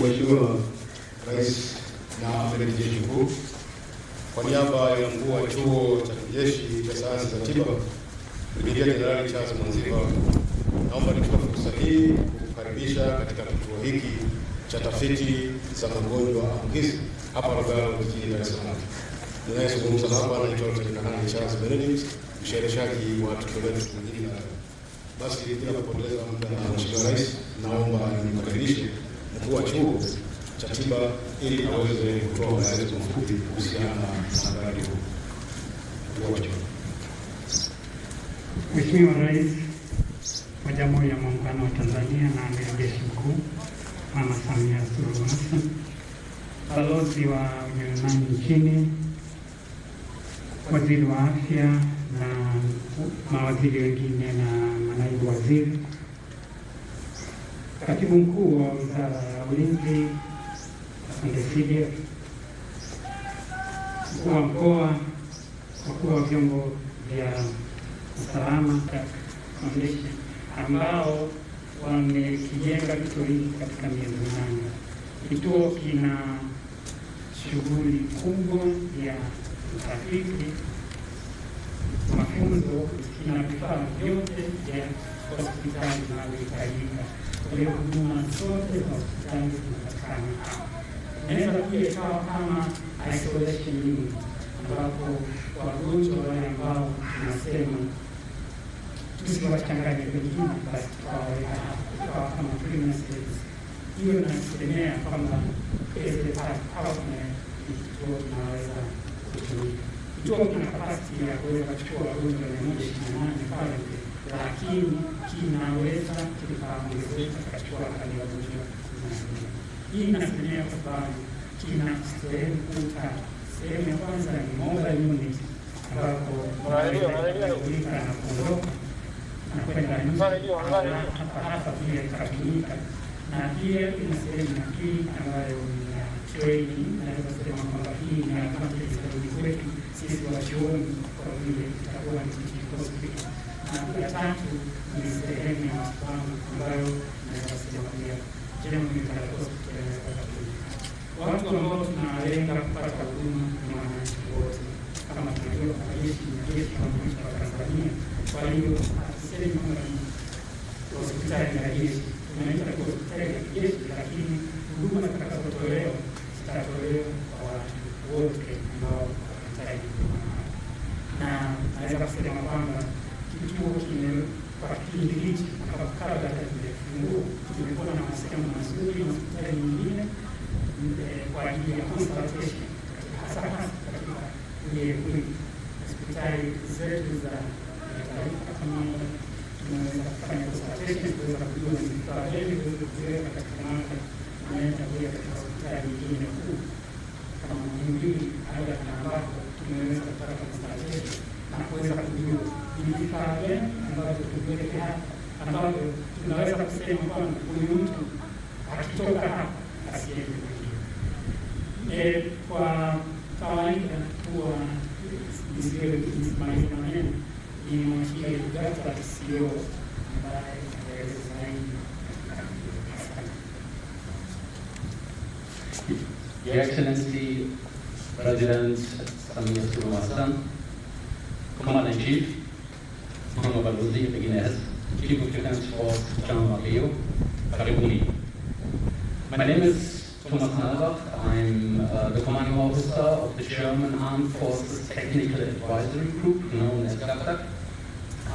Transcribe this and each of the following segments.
Mheshimiwa Rais na Amiri Jeshi Mkuu, kwa niaba ya mkuu wa chuo cha kijeshi cha sayansi za tiba Brigedia Jenerali Charles Mwanziva, naomba nichukue fursa hii kukaribisha katika kituo hiki cha tafiti za magonjwa ambukizi hapa Lugalo Jijini Dar. Ninayezungumza hapa naitwa Jenerali Charles Benedict, mshereheshaji wa tukio letu hili. Basi bila kupoteza muda, Mheshimiwa Rais, naomba nimkaribishe mkuu wa chuo cha tiba ili aweze kutoa maelezo mafupi kuhusiana na mradi huu. Mheshimiwa Rais wa Jamhuri ya Muungano wa Tanzania na Amiri Jeshi Mkuu Mama Samia Suluhu Hassan, Balozi wa Ujerumani nchini, Waziri wa Afya na mawaziri wengine na manaibu waziri, Katibu Mkuu wa Wizara ya Ulinzi, Afande, Mkuu wa Mkoa, wakuu wa vyombo vya usalama Foundation ambao wamekijenga kituo hiki katika miezi 8. Kituo kina shughuli kubwa ya utafiti, mafunzo, kina vifaa vyote vya hospitali vinavyohitajika. Kwa hiyo huduma zote za hospitali zinapatikana hapa. Inaweza pia ikawa kama isolation unit, ambapo wagonjwa wale ambao tunasema tusiwachanganye wengine, basi tukawaweka hapa, tukawa kama premises. Hiyo inategemea kwamba kituo kinaweza kutumika. Kituo kina kapasiti ya kuweza kuchukua wagonjwa 128 pale, lakini kinaweza kikaongezeka kachukua hadi wagonjwa 14. Hii inategemea kwa sababu kina sehemu kuu tatu. Sehemu ya kwanza ni mobile unit, ambapo kulika na kuondoka na kwenda nje hapa pia ikatumika, na pia ina sehemu ya pili ambayo ni ya training. Naweza kusema kwamba hii ni advantage zaidi kwetu sisi wa chuoni kwa vile itakuwa ni hospital. Na ya tatu ni sehemu ya matibabu ambayo naweza kusema pia Jengo watu ambao tunalenga kupata huduma ni wananchi wote, kama tunajua jeshi ni jeshi la wananchi wa Tanzania. Kwa hiyo hatusemi kwamba ni hospitali ya jeshi, tunaita hospitali ya jeshi, lakini huduma zitakazotolewa zitatolewa kwa watu wote ambao wanahitaji huduma. Na naweza kusema kwamba kituo kwa kipindi hichi kabla hata kimefungua tumekuwa na mawasiliano mazuri na hospitali nyingine kwa ajili ya consultation, hasa katika hospitali zetu za taifa. Kama tunaweza kufanya consultation, kuweza kujua ni vifaa gani kuweka katika mada, tunaenda kuja katika hospitali nyingine kuu kama Jamhuri au ambapo tunaweza kupata consultation na kuweza kujua ni vifaa gani ambavyo tuweke hapa, ambavyo tunaweza kusema kwamba huyu mtu akitoka hapa asiende kwingine. Kwa kawaida huwa nisiwe maneno ni mwachia Lugalo CEO ambaye anaeleza zaidi. Your Excellency President Samia Suluhu Hassan, Commander-in-Chief, Mheshimiwa Balozi Beginez, Chief of Defense Force General Leo, karibuni. My name is Thomas Halbach. I'm the commanding officer of the German Armed Forces Technical Advisory Group, known as katika.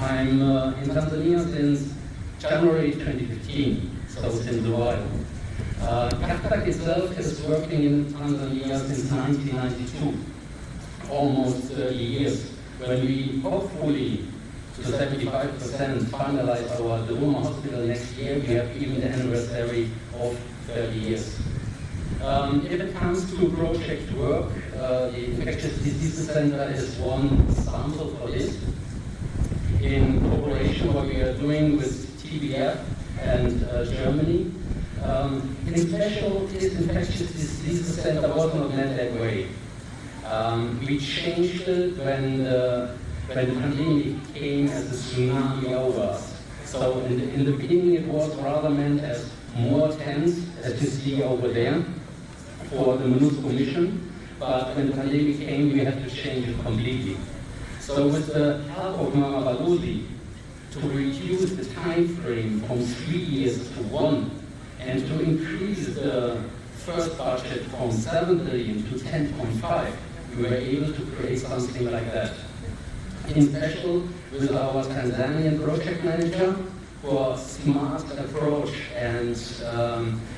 I'm in Tanzania since January 2015, so since a while. Katika itself is working in Tanzania since 1992, almost 30 years, when we hopefully to 75% finalize our Dharura hospital next year. We have even the anniversary of 30 years. If it comes to project work, the Infectious Diseases Center is one sample for this. In cooperation, what we are doing with TBF and Germany. In special, this Infectious Diseases Center was not meant that way. We changed it when the pandemic came as a tsunami over us. So in the beginning it was rather meant as more tents, as you see over there, for the municipal mission, but when the pandemic came, we had to change it completely. So with the help of Mama Balozi, to reduce the time frame from 3 years to 1, and to increase the first budget from 7 billion to 10.5, we were able to create something like that. In special with our Tanzanian project manager, for smart approach and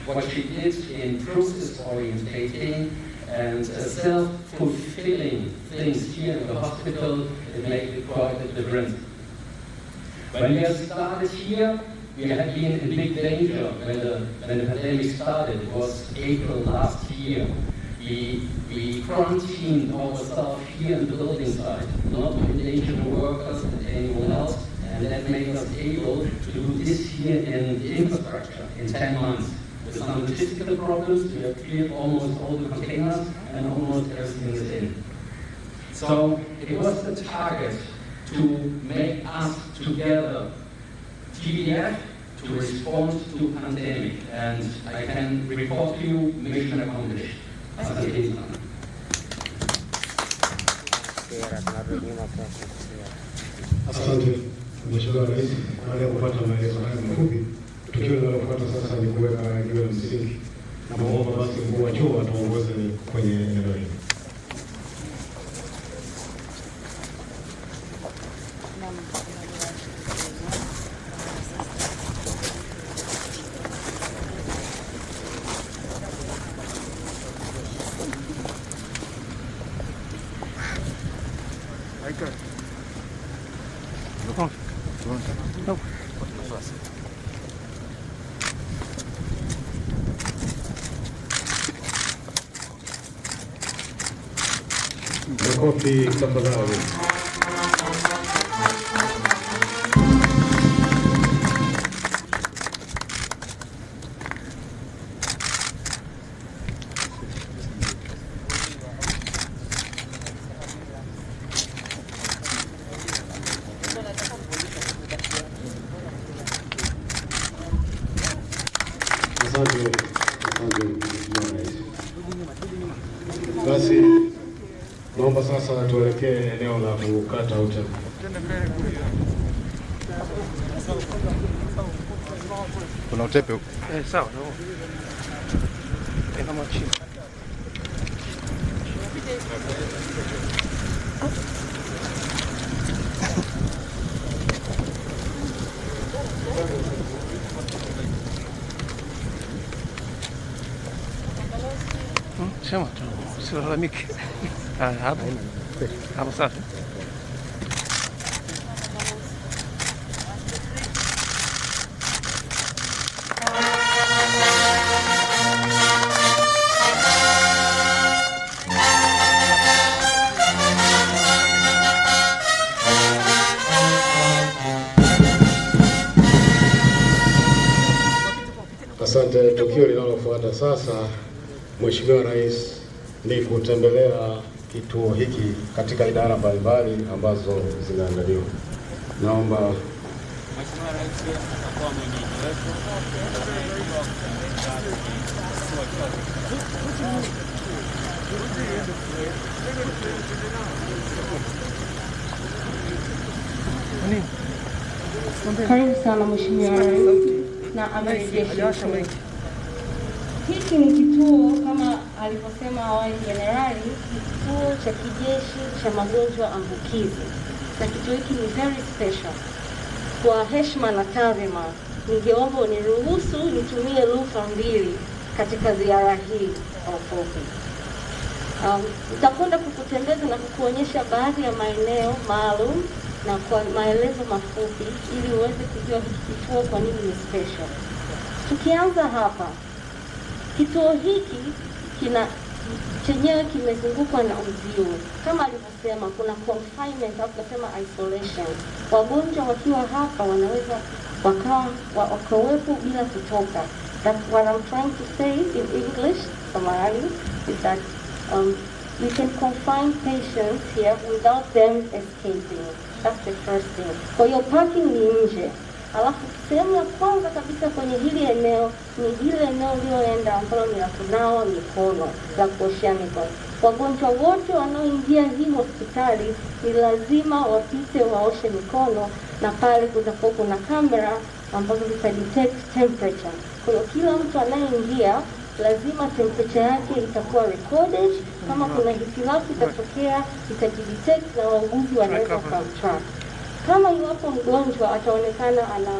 what she did in process orientating and self-fulfilling things here in the hospital, it made quite a difference. When we have started here, we had been in big danger when the pandemic started. It was April last year. We quarantined ourselves here in the building site, not to endanger the workers and anyone else, and that made us able to do this here in the infrastructure in 10 months. With some logistical problems, we have cleared almost all the containers and almost everything is in. So it was the target to make us together, TDF, to respond to pandemic, and I can report to you, mission accomplished. Asante Mheshimiwa Rais. Baada ya kupata maelezo haya mafupi, tukio linalofuata sasa ni kuweka jiwe la msingi, na naomba basi mkuu wa chuo atuongoze kwenye eneo hili. Makofi tafadhali. Basi naomba sasa tuelekee eneo la kukata utepe. Kuna utepe huko? Sawa. Kama chini. Sema tu, usilalamike. Hapo safi. Asante. Tukio linalofuata sasa, Mheshimiwa Rais, ni kutembelea kituo hiki katika idara mbalimbali ambazo zinaandaliwa. Naomba Mheshimiwa Rais atakuwa mwenyeji wetu. Karibu sana Mheshimiwa Rais na amiri jeshi. Hiki ni kituo kama alivyosema awali Jenerali, ni kituo cha kijeshi cha magonjwa ambukizi. Na kituo hiki ni very special. Kwa heshima na taadhima, ningeomba uniruhusu nitumie lugha mbili katika ziara hii kwa ufupi. Nitakwenda kukutembeza na kukuonyesha baadhi ya maeneo maalum na kwa maelezo mafupi ili uweze kujua hiki kituo kwa nini ni special. Tukianza hapa, kituo hiki chenyewe kimezungukwa na uzio. Kama alivyosema, kuna confinement au tunasema isolation. Wagonjwa wakiwa hapa wanaweza wakawepo bila kutoka. That's what I'm trying to say in English, Somali, is that we can confine patients here without them escaping. That's the first thing. Kwa hiyo parking ni nje. Alafu sehemu ya kwanza kabisa kwenye hili eneo ni ile eneo lioenda ambalo ni la kunawa mikono, la kuoshea mikono. Wagonjwa wote wanaoingia hii hospitali ni lazima wapite waoshe mikono, na pale kutakuwa kuna kamera ambazo zitadetect temperature. Kwa hiyo kila mtu anayeingia lazima temperature yake itakuwa recorded. Kama kuna hitilafu itatokea, itajidetect na wauguzi wanaweza kumtrack. Kama iwapo mgonjwa ataonekana ana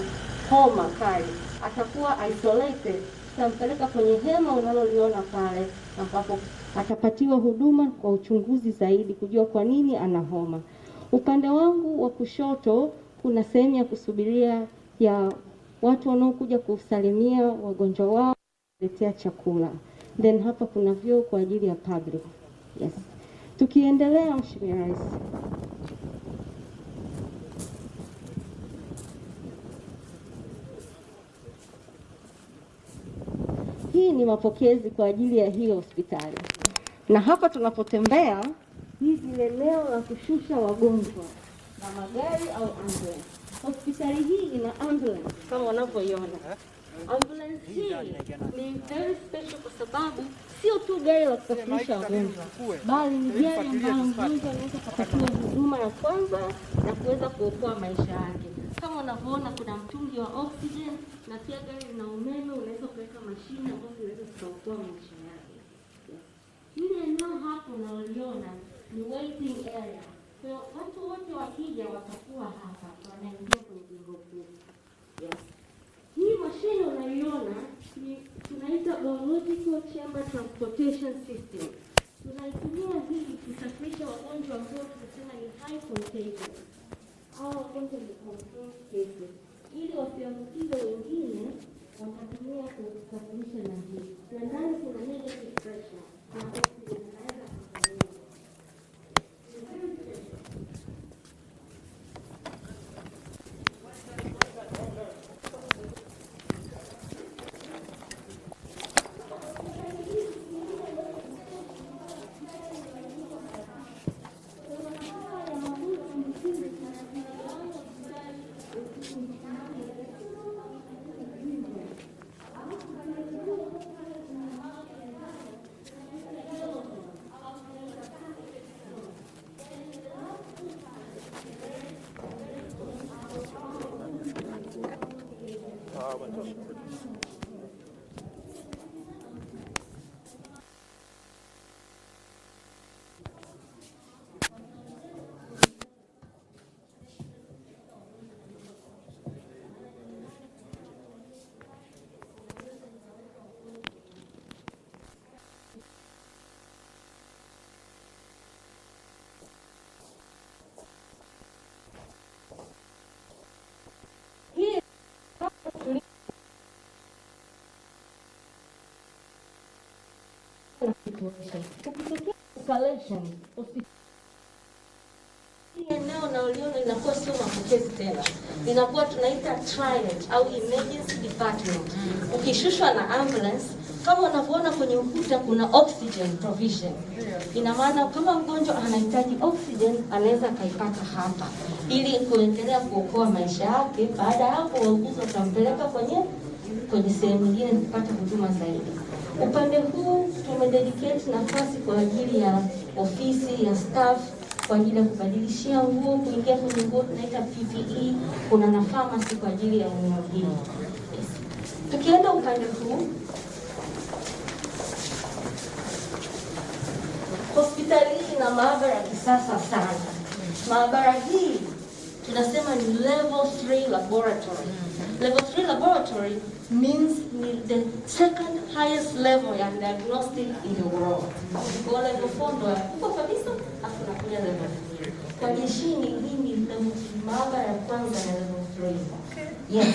homa kali, atakuwa isolated, tutampeleka kwenye hema unaloliona pale, ambapo atapatiwa huduma kwa uchunguzi zaidi kujua kwa nini ana homa. Upande wangu wa kushoto kuna sehemu ya kusubiria ya watu wanaokuja kusalimia wagonjwa wao, kuletea chakula. Then hapa kuna vyoo kwa ajili ya public. Yes. Tukiendelea, Mheshimiwa Rais. Hii ni mapokezi kwa ajili ya hii hospitali. Na hapa tunapotembea, hii ni eneo la kushusha wagonjwa na magari au ambulance. Hospitali hii ina ambulance kama wanavyoiona. Ambulance hii ni very special kwa sababu sio tu gari la kusafirisha wagonjwa, bali ni gari ambayo mgonjwa anaweza kupatiwa huduma ya kwanza na kuweza kuokoa maisha yake. Kama unavyoona kuna mtungi wa oxygen, na pia gari lina umeme, unaweza kuweka mashine ambazo zinaweza kuokoa maisha yake. Hili eneo hapo unaliona ni waiting area. Kwa hiyo watu wote wakija watakuwa hapa, wanaingia kwenye jengo kuu. Yes. Hii mashine unaiona ni tunaita biological chamber transportation system. Tunaitumia hii kusafirisha wagonjwa ambao tunasema ni high contagion au wagonjwa ni confirmed cases, ili wasiambukize wengine, watatumia kusafirisha na hii. Na ndani kuna negative pressure na oxygen inaweza kutumia. Ukitokea escalation, eneo unaoliona inakuwa sio mapokezi tena, inakuwa tunaita triage au emergency department. Ukishushwa na ambulance, kama unavyoona kwenye ukuta kuna oxygen provision. Ina maana kama mgonjwa anahitaji oxygen, anaweza kaipata hapa ili kuendelea kuokoa maisha yake. Baada ya hapo wauguzi watampeleka kwenye sehemu nyingine kupata huduma zaidi. Upande huu tumededicate nafasi kwa ajili ya ofisi ya staff, kwa ajili ya kubadilishia nguo, kuingia kwenye nguo tunaita PPE, kuna na pharmacy kwa ajili ya eneo hili. Yes. Tukienda upande huu, hospitali ina maabara ya kisasa sana. Maabara hii tunasema ni level 3 laboratory. Level 3 laboratory means the second highest level ya diagnostic in the world. Kwa level 4 ndo kwa kabisa, afu nakuja level 3. Kwa jeshini hii ni level maabara ya kwanza na level 3. Yes,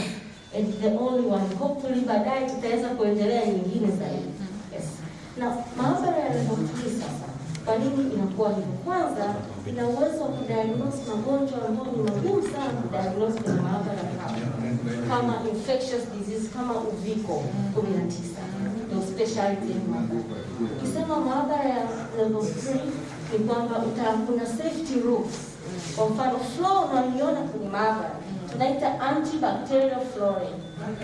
it's the only one. Hopefully baadaye tutaweza kuendelea nyingine zaidi. Yes. Na maabara ya level 3 sasa, kwa nini inakuwa hivyo? Kwanza, ina uwezo wa kudiagnose magonjwa ambayo ni magumu sana kudiagnose kwenye maabara kama infectious disease, kama uviko 19, ndio specialty ya maabara. Ukisema maabara ya level 3 ni kwamba kuna safety rules. Kwa mfano floor unaiona kwenye maabara tunaita antibacterial flooring.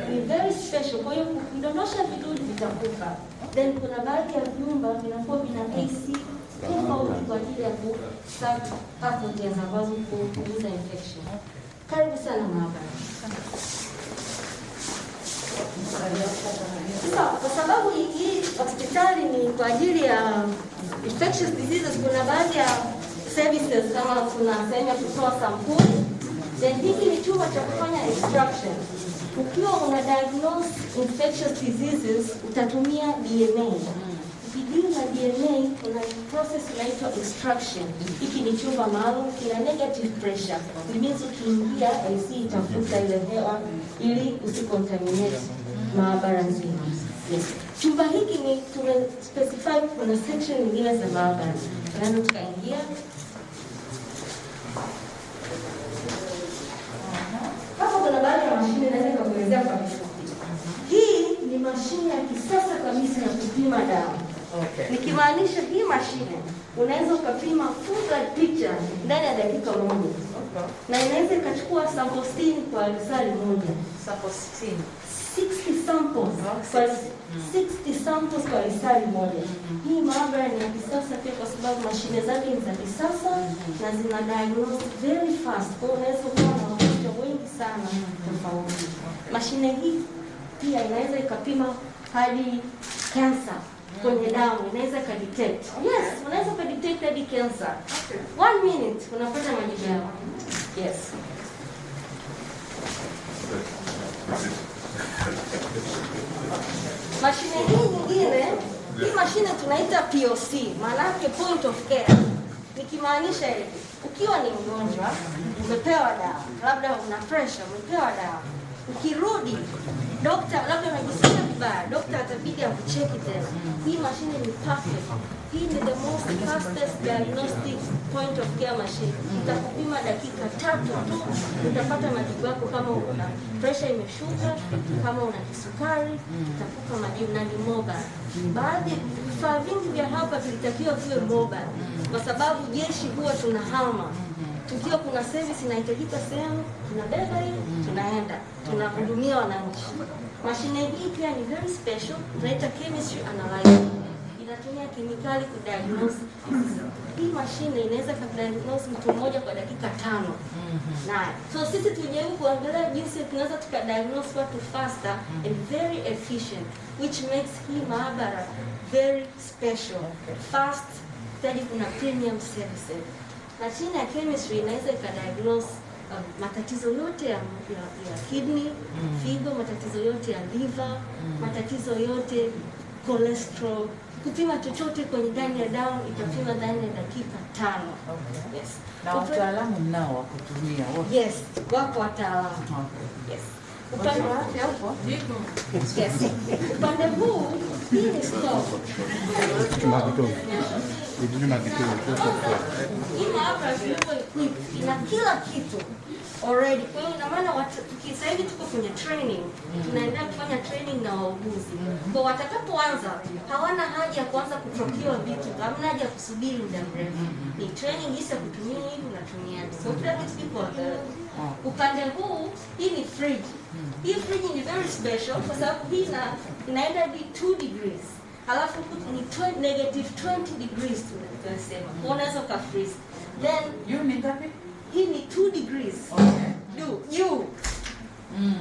Ni very special, kwa hiyo kudondosha vidudu vitakufa. Then kuna baadhi ya vyumba vinakuwa vina AC tofauti kwa ajili ya kusave pathogens ambazo kupunguza infection. Karibu sana maabara. Kwa sababu hii hospitali ni kwa ajili ya infectious diseases, kuna baadhi ya services kama kuna sehemu ya kutoa sampuli. Then hiki ni chumba cha kufanya extraction. Ukiwa una diagnose infectious diseases utatumia DNA. Ukidili na DNA kuna process inaitwa extraction. Hiki ni chumba maalum, kina negative pressure. It means ukiingia AC itafuta ile hewa ili usicontaminate maabara nzima. Yes. Chumba hiki ni tumespecify kuna section nyingine za maabara. Tunaweza tukaingia. Hapa kuna baadhi ya mashine naweza kuelezea kwa kifupi. Hii ni mashine ya kisasa kabisa ya kupima damu. Okay. Nikimaanisha hii mashine unaweza ukapima full blood picture ndani ya dakika moja. Okay. Na inaweza ikachukua sample 60 kwa risali moja. Sample 60 samples. Okay. 60 samples kwa risali moja. Hii maabara ni ya kisasa pia kwa sababu mashine zake ni za kisasa na zina diagnose very fast. Kwa hiyo unaweza kuwa na wagonjwa wengi sana tofauti. Mashine hii pia inaweza ikapima hadi cancer kwenye damu, inaweza ikadetect. Yes, unaweza ukadetect hadi cancer. 1 minute unapata majibu yao. Yes. Mashine hii nyingine, hii mashine tunaita POC, maana yake point of care. Nikimaanisha hivi, ukiwa ni mgonjwa, umepewa dawa, labda una pressure, umepewa dawa. Ukirudi, daktari labda unajisikia vibaya, daktari atabidi akucheki tena. Hii mashine ni perfect. Hii ni the most fastest diagnostic point of care machine. Itakupima dakika 3 tu, utapata majibu yako kama una pressure imeshuka, kama una kisukari, itakupa majibu na ni mobile. Baadhi vifaa vingi vya hapa vilitakiwa viwe mobile kwa sababu jeshi huwa tunahama. Tukiwa kuna service inahitajika sehemu, tunabeba hii, tunaenda, tunahudumia wananchi. Mashine hii pia ni very special, tunaita chemistry analyzer. Inatumia kemikali kudiagnose. Hii mashine inaweza kudiagnose mtu mmoja kwa dakika 5. Naye. So sisi tujaribu kuangalia jinsi tunaweza tukadiagnose watu faster and very efficient, which makes hii maabara very special. Fast, tadi kuna premium services. Mashine ya chemistry inaweza ikadiagnose matatizo yote ya kidney, figo, matatizo yote ya liver, matatizo yote cholesterol. Kupima chochote kwenye ndani ya damu itapima ndani ya dakika 5. Okay. Yes. Na wataalamu mnao wa kutumia wote? Yes, wako wataalamu. Okay. Yes. Upande wake hapo? Yes. Upande huu hii ni stove. Hii maabara iko equipped, ina kila kitu already. Kwa hiyo ina maana sasa hivi tuko kwenye training, tunaendelea kufanya training na wauguzi. Kwa watakapoanza hawana haja ya kuanza kuprokiwa vitu, hamna haja ya kusubiri muda mrefu. Ni training jinsi ya kutumia hivi unatumia. So kila kitu kiko upande huu. Hii ni fridge. Hii fridge ni very special kwa sababu hii inaenda hadi 2 degrees. Alafu ni -20 degrees tunasema. Unaweza ka freeze. Then you ni ngapi? Hii ni 2 degrees. Okay. You.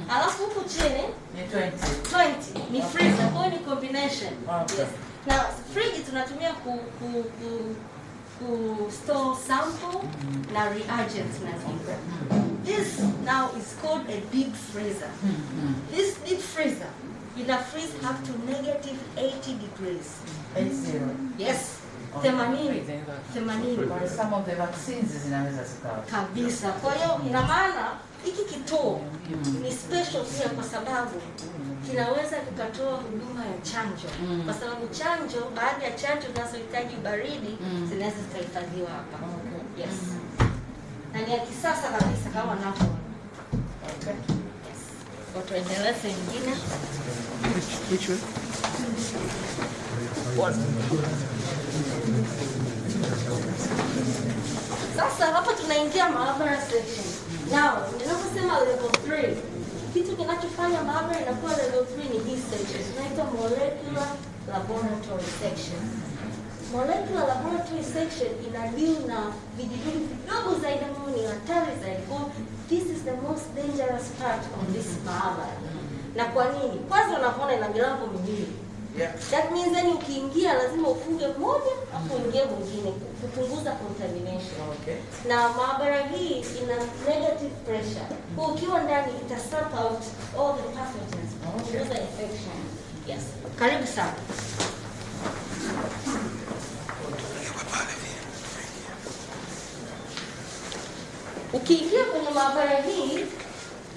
Alafu huku chini ni 20. Ni freezer. Kwa ni combination. Okay. Yes. Na fridge tunatumia ku store sample na reagents na zingine. This now is called a deep freezer. This deep freezer ina freeze up to -80 degrees. 80. Yes. 80. Kwa some of the vaccines zinaweza zikawa kabisa. Kwa hiyo ina maana hiki kituo ni special pia kwa sababu kinaweza kikatoa huduma ya chanjo. Kwa sababu chanjo, baadhi ya chanjo zinazohitaji baridi zinaweza zikahifadhiwa hapa. Yes. Na ni ya kisasa kabisa kama navyo. Okay. Yes. Kwa tuendelee nyingine. Which way? Sasa hapa tunaingia maabara section. Now, ninaposema level 3, kitu kinachofanya maabara inakuwa level 3 ni hii section. Tunaita molecular laboratory section. Molecular laboratory section ina deal na vijidudu vidogo zaidi ambavyo ni hatari zaidi. This is the most dangerous part of this maabara. Na kwa nini? Kwanza unaona ina milango miwili. Yeah. That means yani ukiingia lazima ufunge moja afu uingie mwingine kupunguza contamination. Okay. Na maabara hii ina negative pressure. Kwa ukiwa ndani ita suck out all the pathogens, kupunguza infection. Yes. Karibu sana. Ukiingia kwenye maabara hii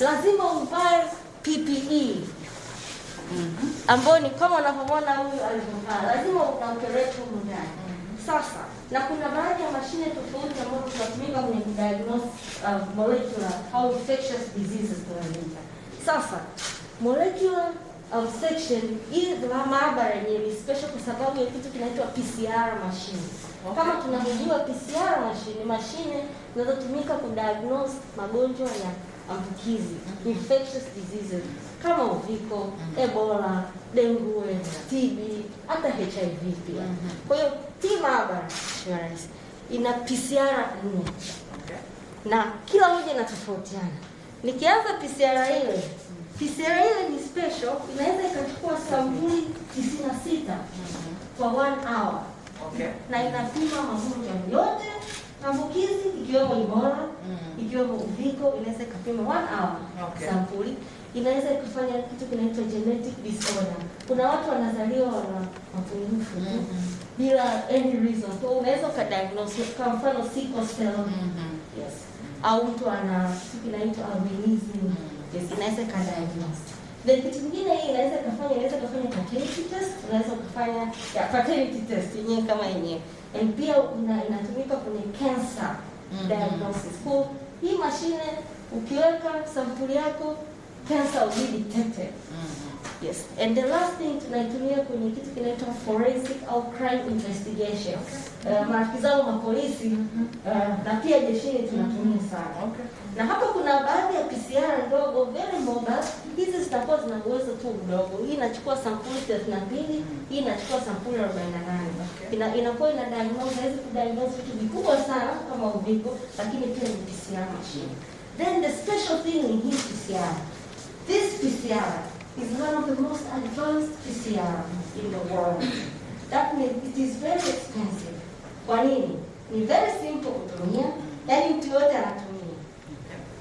lazima uvae PPE. Ambao ni kama unavyoona huyu alivyovaa, lazima unaoperate huko ndani. Sasa, na kuna baadhi ya mashine tofauti ambazo tunatumika kwenye diagnose molecular how infectious diseases tunaita. Sasa, molecular section hii maabara yenyewe ni special kwa sababu ya kitu kinaitwa PCR machine. Kama tunavyojua PCR machine zinazotumika kudiagnose magonjwa ya ambukizi, infectious diseases kama uviko, Ebola, dengue, TB, hata HIV pia. Kwa hiyo hii maabara Rais ina PCR 4. Na kila moja inatofautiana. Nikianza PCR ile ni special, inaweza ikachukua sampuli 96 kwa 1 hour. Okay. Na inapima magonjwa yote ambukizi ikiwemo Ebola, ikiwemo uviko, inaweza ikapima 1 hour. Okay. Sampuli inaweza kufanya kitu kinaitwa genetic disorder. Kuna watu wanazaliwa na mapungufu bila any reason. So unaweza ukadiagnose kwa mfano sickle cell. Yes. Au mtu ana kitu kinaitwa albinism. Yes, inaweza kadiagnose. Then kitu kingine hii inaweza kufanya paternity test, unaweza kufanya paternity test yenyewe kama yenyewe. And pia inatumika kwenye cancer diagnosis. Kwa hii mashine ukiweka sampuli yako cancer will be detected. Yes. And the last thing tunaitumia kwenye kitu kinaitwa forensic au crime investigation. Marafiki zangu mapolisi na pia jeshini tunatumia sana. Okay. Na hapa kuna baadhi ya PCR ndogo very mobile. Hizi zitakuwa zina uwezo tu mdogo. Hii inachukua sampuli 32, hii inachukua sampuli 48. Okay. Inakuwa ina diagnose, hizi kudiagnose vitu vikubwa sana kama uviko, lakini pia ni PCR machine. Then the special thing in his PCR. This PCR is one of the most advanced PCR in the world. That means it is very expensive. Kwa nini? Ni very simple kutumia, yani mtu yote anatumia.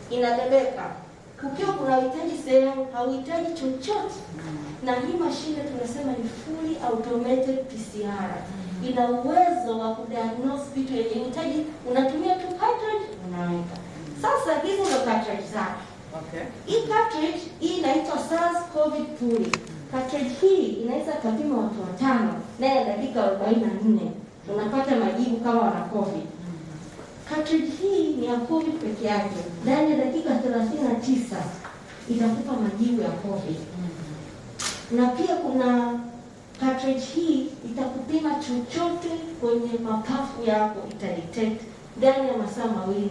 Inabebeka. Ukiwa kuna uhitaji sehemu, hauhitaji chochote. Na hii mashine tunasema ni fully automated PCR. Ina uwezo wa kudiagnose vitu yenye uhitaji, unatumia tu cartridge unaweka. Sasa hizi ndio cartridge zake. Okay. Hii cartridge hii inaitwa SARS-CoV-2. Cartridge hii inaweza kupima watu 5 na dakika 44. Unapata majibu kama wana COVID. Cartridge hii ni ya COVID peke yake. Ndani ya dakika 39 itakupa majibu ya COVID. Na pia kuna cartridge hii itakupima chochote kwenye mapafu yako, itadetect ndani ya masaa 2.5.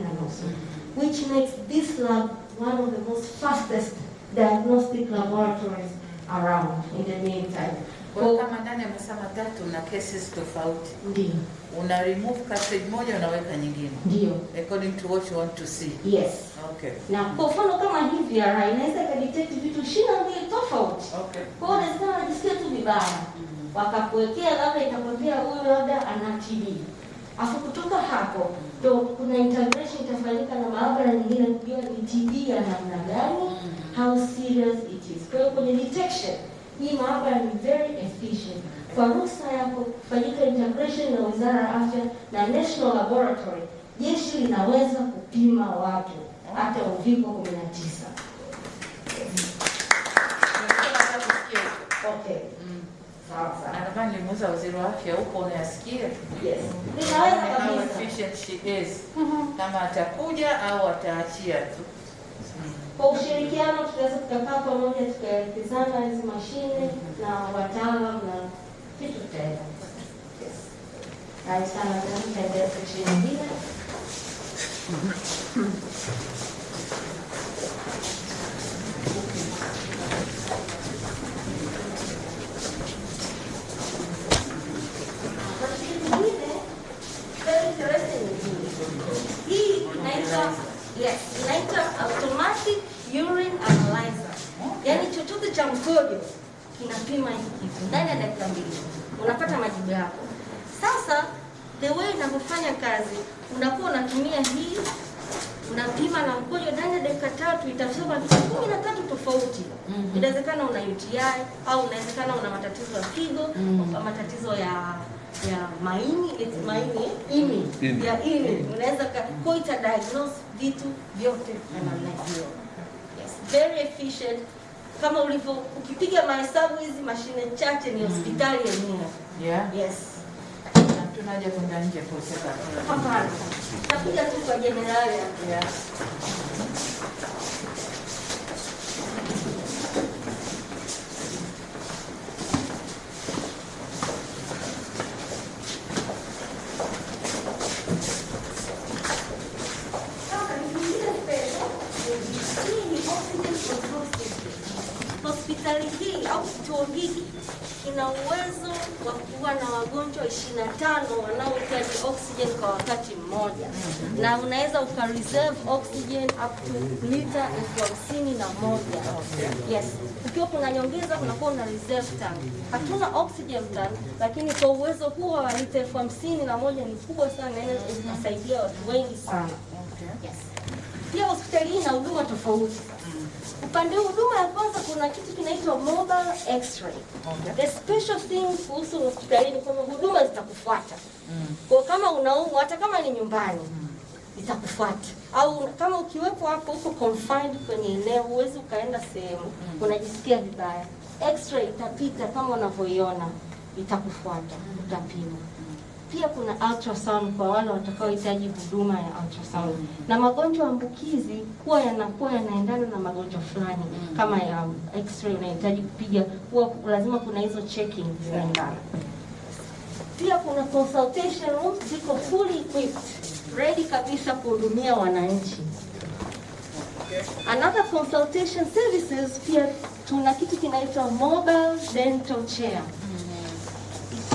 Which makes this lab one of the most fastest diagnostic laboratories around in the meantime. Kwa kama ndani ya masaa 3 na cases tofauti. Ndio. Una remove cartridge moja unaweka nyingine. Ndio. According to what you want to see. Yes. Okay. Na kwa mfano kama hivi inaweza kadetect vitu 22 tofauti. Okay. Kwa hiyo unaweza kujisikia tu vibaya. Wakakuwekea labda itakwambia huyu labda ana TB. Afu kutoka hapo ndio kuna integration itafanyika na maabara nyingine kujua ni TB ya namna gani, how serious it is. Kwa hiyo kwenye detection hii maabara ni very efficient. Kwa ruhusa ya kufanyika integration na Wizara ya Afya na National Laboratory, jeshi linaweza kupima watu hata uviko 19. Okay. Sawa. Nadhani nimuuliza Waziri wa Afya huko unayasikia? Yes. Ninaweza How kabisa. efficient she is. Kama atakuja au ataachia tu. Kwa ushirikiano tutaweza kukaa pamoja tukaelekezana hizi mashine na wataalamu na kitu tena. Yes. Rais sana tutaendelea section nyingine. Yes, inaitwa automatic urine analyzer. Yaani chochote cha mkojo kinapima hiki kitu. Ndani ya dakika 2 unapata majibu yako. Sasa the way inavyofanya kazi, unakuwa unatumia hii, unapima na mkojo ndani ya dakika 3 itasoma vitu 13 tofauti. Inawezekana una UTI au inawezekana una matatizo ya figo, matatizo ya ini, unaweza kuita diagnose vitu vyote na namna hiyo. Yes, very efficient. Kama ulivyo ukipiga mahesabu hizi mashine chache ni hospitali yenyewe. Yeah. Yes. Tunaje kwenda nje kwa sasa? Hapana. Takuja tu kwa generali. Yeah. Hospitali hii au kituo hiki kina uwezo wa kuwa na wagonjwa 25 wanaohitaji oxygen kwa wakati mmoja, na unaweza ukareserve oxygen up to lita 51,000. Yes, ukiwa kuna nyongeza kunakuwa una reserve tank. Hatuna oxygen tank, lakini kwa uwezo huo wa lita 51,000 ni kubwa sana, inasaidia watu wengi sana. Yes. Pia hospitali hii ina huduma tofauti. Upande wa huduma ya kwanza kuna kitu kinaitwa mobile x-ray. The special thing kuhusu hospitalini kwamba huduma zitakufuata. Kwa kama unaumwa hata kama ni nyumbani itakufuata. Au kama ukiwepo hapo uko confined kwenye eneo huwezi ukaenda sehemu unajisikia vibaya, x-ray itapita kama unavyoiona, itakufuata, utapima. Pia kuna ultrasound kwa wale watakaohitaji huduma ya ultrasound. Na magonjwa ambukizi huwa yanakuwa yanaendana na magonjwa fulani kama ya x-ray unahitaji kupiga, huwa lazima kuna hizo checking zinaendana. Pia kuna consultation rooms ziko fully equipped, ready kabisa kuhudumia wananchi. Another consultation services, pia tuna kitu kinaitwa mobile dental chair.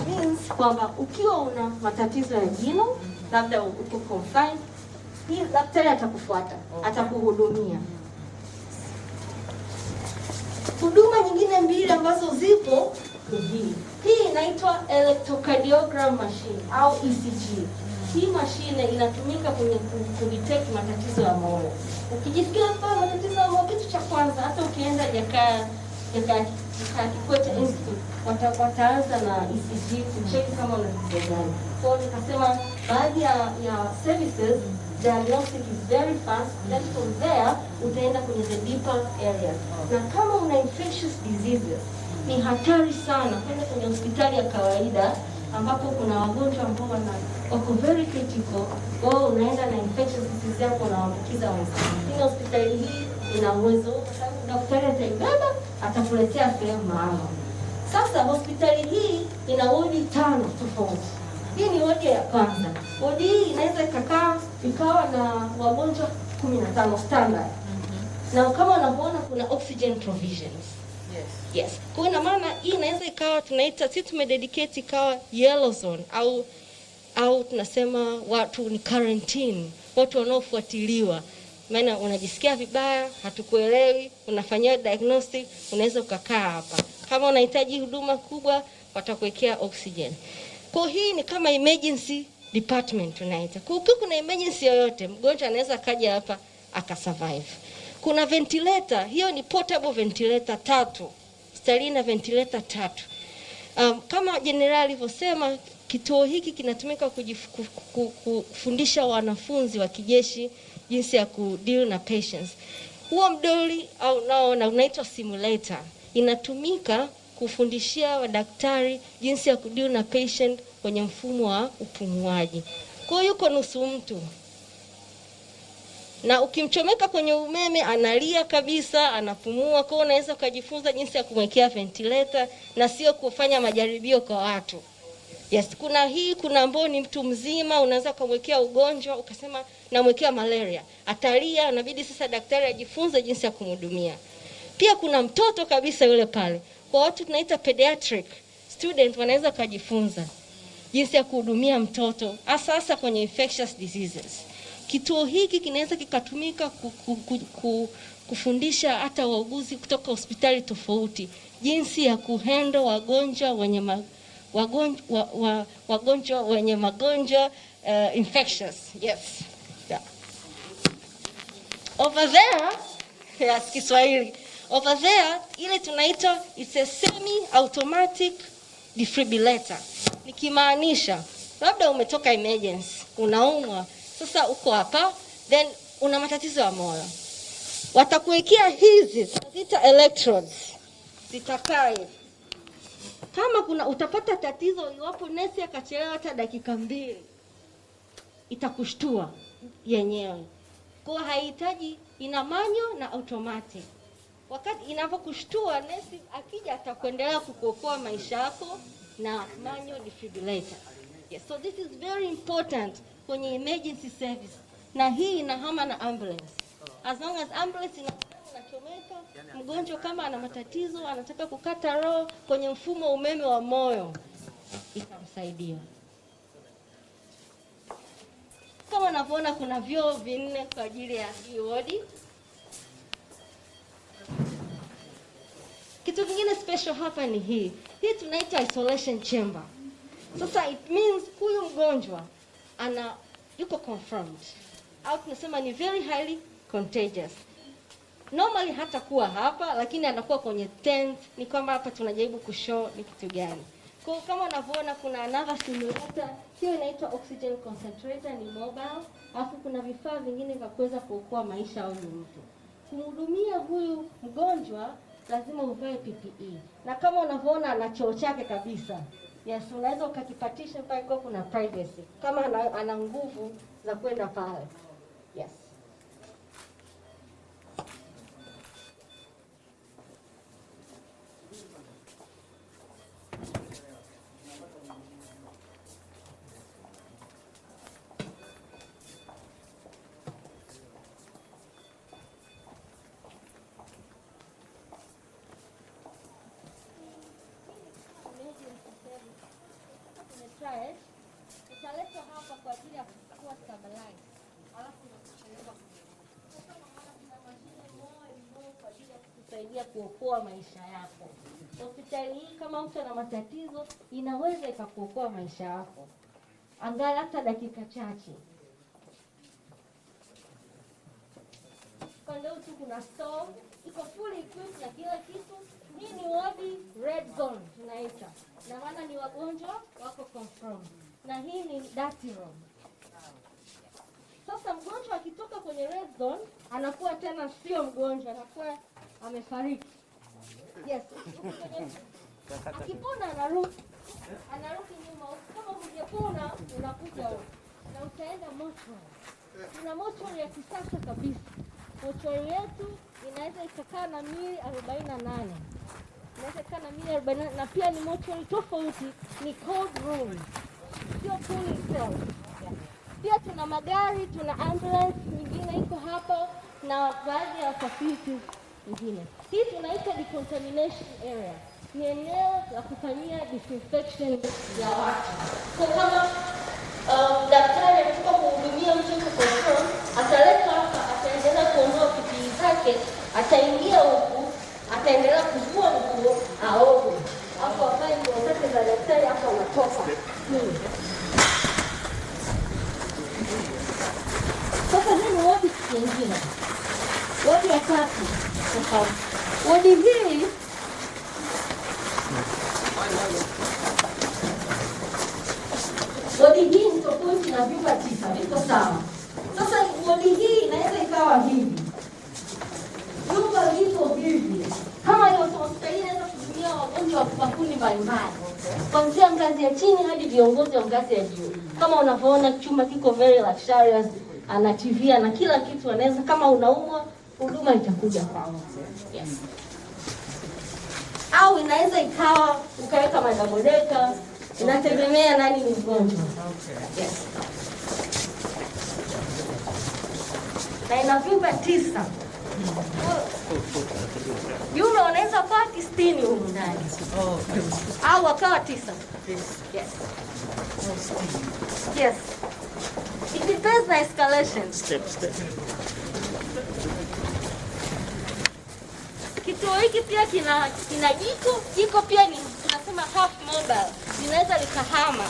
Means kwamba ukiwa una matatizo ya jino, labda uko confined, hii daktari atakufuata, atakuhudumia. Huduma nyingine 2 ambazo zipo hii. Hii inaitwa electrocardiogram machine au ECG. Hii mashine inatumika kwenye kudetect matatizo ya moyo. Ukijisikia kwa matatizo ya moyo, kitu cha kwanza hata ukienda Jakaya Kikwete Institute wataanza na ECG kucheck kama una tatizo gani. Kwa hiyo nikasema baadhi ya services diagnostic is very fast, then from there utaenda kwenye the deeper areas. Na kama una infectious diseases ni hatari sana kwenda kwenye hospitali ya kawaida ambapo kuna wagonjwa ambao wako very critical. Wao unaenda na infectious disease yako na waambukiza wenzako. Hospitali hii ina uwezo kwa sababu daktari ataibeba atakuletea sehemu maalum. Sasa hospitali hii ina wodi 5 tofauti. Hii ni wodi ya kwanza. Wodi hii inaweza ikawa na wagonjwa 15 standard. Na kama unavyoona kuna oxygen provisions. Yes. Kwa ina maana hii inaweza ikawa tunaita sisi tumededicate ikawa yellow zone au tunasema watu ni quarantine, watu wanaofuatiliwa. Maana unajisikia vibaya, hatukuelewi, unafanyia diagnostic, unaweza ukakaa hapa. Kama unahitaji huduma kubwa, watakuwekea oxygen. Kwa hii ni kama emergency department tunaita. Kwa hiyo kuna emergency yoyote, mgonjwa anaweza kaja hapa akasurvive. Kuna ventilator, hiyo ni portable ventilator 3. Hospitali na ventilator 3. Kama generali alivyosema, kituo hiki kinatumika kufundisha wanafunzi wa kijeshi jinsi ya kudeal na patients. Huo mdoli au unaitwa simulator, inatumika kufundishia wadaktari jinsi ya kudeal na patient kwenye mfumo wa upumuaji. Kwa hiyo yuko nusu mtu. Na ukimchomeka kwenye umeme analia kabisa, anapumua. Kwa hiyo unaweza kujifunza jinsi ya kumwekea ventilator na sio kufanya majaribio kwa watu. Yes, kuna ambao ni mtu mzima, unaweza kumwekea ugonjwa ukasema namwekea malaria. Atalia, inabidi sasa daktari ajifunze jinsi ya kumhudumia. Pia kuna mtoto kabisa yule pale. Kwa watu tunaita pediatric student wanaweza kujifunza jinsi ya kuhudumia mtoto hasa kwenye infectious diseases. kituo hiki kinaweza kikatumika kufundisha hata wauguzi kutoka hospitali tofauti jinsi ya kuhandle wagonjwa wenye magonjwa infectious. Yes. Yeah. Over there, yes, Kiswahili. Over there, ile tunaita it's a semi-automatic defibrillator. Nikimaanisha, labda umetoka emergency, unaumwa, sasa uko hapa, then una matatizo ya moyo. Watakuwekea hizi, zita electrodes, zitakaye. Kama utapata tatizo, iwapo nesi akachelewa hata dakika 2, itakushtua yenyewe. Kwa haihitaji, ina manual na automatic. Wakati inapokushtua, nesi akija atakuendelea kukuokoa maisha yako na manual defibrillator. Yes, so this is very important kwenye emergency service. Na hii inahama na ambulance. As long as ambulance inachomeka, mgonjwa kama ana matatizo, anataka kukata roho kwenye mfumo umeme wa moyo, itamsaidia. Kama unavyoona kuna vyoo 4 kwa ajili ya hii wodi. Kitu kingine special hapa ni hii. Hii tunaita isolation chamber. Sasa it means huyu mgonjwa yuko confirmed. Au tunasema ni very highly contagious. Normally hata kuwa hapa, lakini anakuwa kwenye tent. Ni kwamba hapa tunajaribu kushow ni kitu gani. Kwa kama unavyoona kuna another simulator, hiyo inaitwa oxygen concentrator, ni mobile. Alafu kuna vifaa vingine vya kuweza kuokoa maisha ya mtu. Kumhudumia huyu mgonjwa lazima uvae PPE. Na kama unavyoona ana choo chake kabisa. Yes, unaweza ukakipatisha mpaka kuna privacy. Kama ana nguvu za kwenda pale. Yes. Italetwa hapa kwa ajili ya kuwa stabilize. Alafu tunapeleka kwa ajili ya kusaidia kuokoa maisha yako. Hospitali hii kama mtu ana matatizo inaweza ikakuokoa maisha yako. Angalau hata dakika chache. Kwa leo tu kuna stove, iko fully equipped na kila kitu. Hii ni wodi red zone tunaita. Na maana ni wagonjwa wako confirmed. Na hii ni dirty room. Sasa mgonjwa akitoka kwenye red zone, anakuwa tena sio mgonjwa, anakuwa amefariki. Yes. Akipona anarudi nyuma. Kama hujapona unakuja huko. Na utaenda mortuary. Kuna mortuary ya kisasa kabisa. Mortuary yetu inaweza ikakaa na miili 48. Inaweza ikakaa na miili 48 na pia ni mortuary tofauti, ni cold room. Sio cooling cell. Pia tuna magari, tuna ambulance nyingine iko hapa na baadhi ya facilities nyingine. Hii tunaita decontamination area. Ni eneo la kufanyia disinfection ya watu. Kwa kama daktari anataka kuhudumia mtu confirm, ataleta hapa, ataendelea kuondoa PPE zake, ataingia huku, ataendelea kuvua nguo, aoge. Hapo afanye nguo zake za daktari, hapo anatoka. Sasa hii ni wodi nyingine. Wodi ya 3. Wodi hii ni tofauti na vyumba 9, viko sawa. Sasa wodi hii inaweza ikawa hivi. Vyumba viko hivi. Kama hiyo hospitali inaweza kuhudumia wagonjwa wa makundi mbalimbali. Kuanzia ngazi ya chini hadi viongozi wa ngazi ya juu. Kama unavyoona chumba kiko very luxurious, ana TV na kila kitu, anaweza kama unaumwa huduma itakuja kwako. Yes. Au inaweza ikawa ukaweka madabodeka, inategemea nani ni mgonjwa. Yes. Na ina vyumba 9. Yule unaweza paki 60 huko ndani. Au wakawa 9. Yes. Yes. It depends na escalation. Step. Kituo hiki pia kina jiko pia ni tunasema half mobile. Linaweza likahama.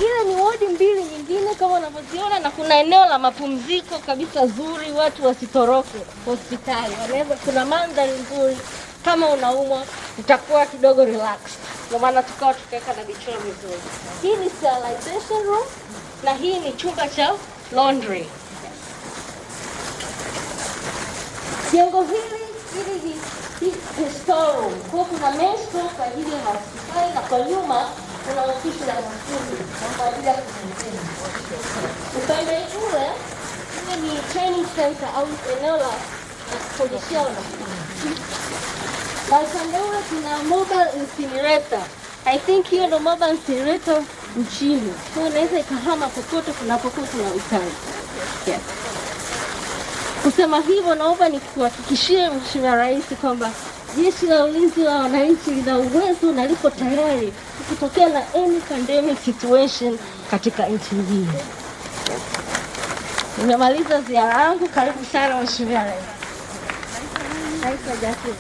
Ile ni wodi mbili nyingine kama unavyoziona, na kuna eneo la mapumziko kabisa zuri, watu wasitoroke hospitali. Wanaweza, kuna mandhari nzuri, kama unaumwa utakuwa kidogo relaxed. Kwa maana tukaweka na bichoro vizuri. Hii ni sterilization room na hii ni chumba cha laundry. Jengo hili ni storeroom. Kwa kuna main store kwa ajili ya hospitali, na kwa nyuma kuna ofisi la mafundi kwa ajili ya kujifunza. Upande ule ni training center au eneo la kufundishia wanafunzi. Na upande ule kuna mobile incinerator. I think hiyo ndo mobile incinerator nchini. Kwa inaweza ikahama popote kunapokuwa kuna uhitaji. Yes. Kusema hivyo, naomba nikuhakikishie Mheshimiwa Rais kwamba Jeshi la Ulinzi la Wananchi lina uwezo na liko tayari kutokea na any pandemic situation katika nchi hii. Nimemaliza ziara yangu. Karibu sana Mheshimiwa Rais. Rais ajasifu.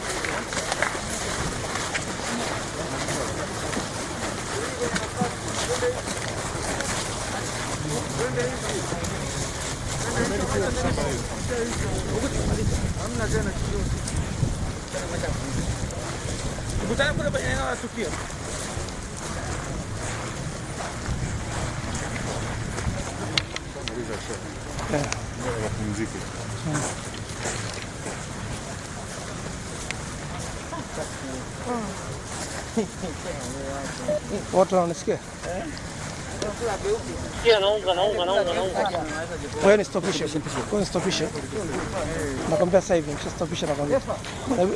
Tukutane kule kwenye eneo la tukio. Wapumzike. Watu wanasikia? Naunga. Wewe ni stopishe. Nakwambia sasa hivi, stopishe nakwambia.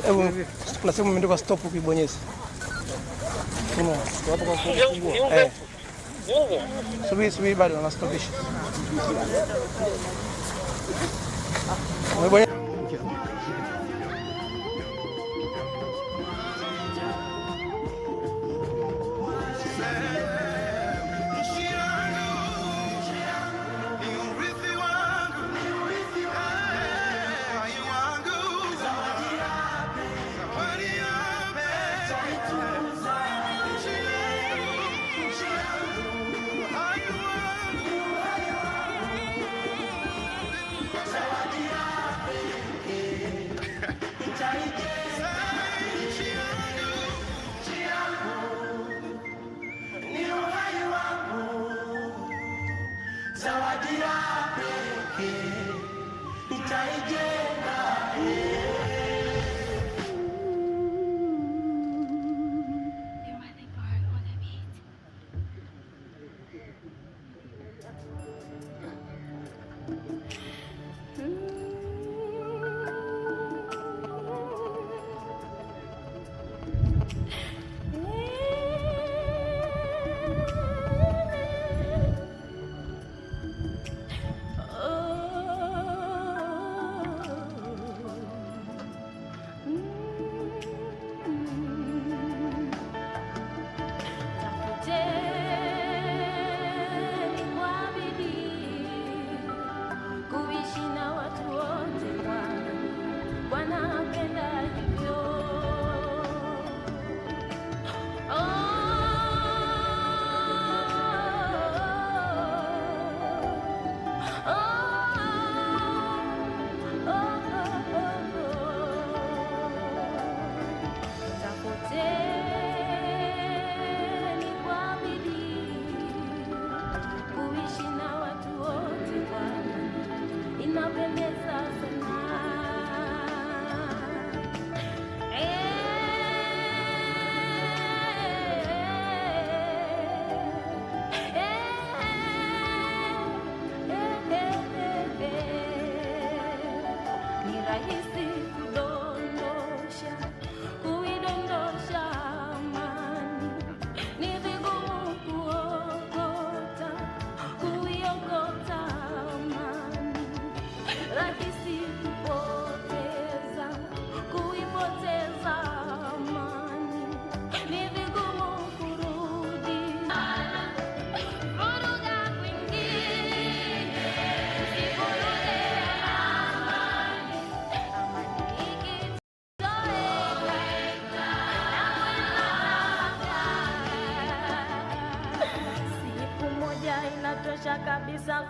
Hebu kuna sehemu imeandikwa stop ukibonyeza. Hapo kwa kufungua. Subiri bado na stopishe.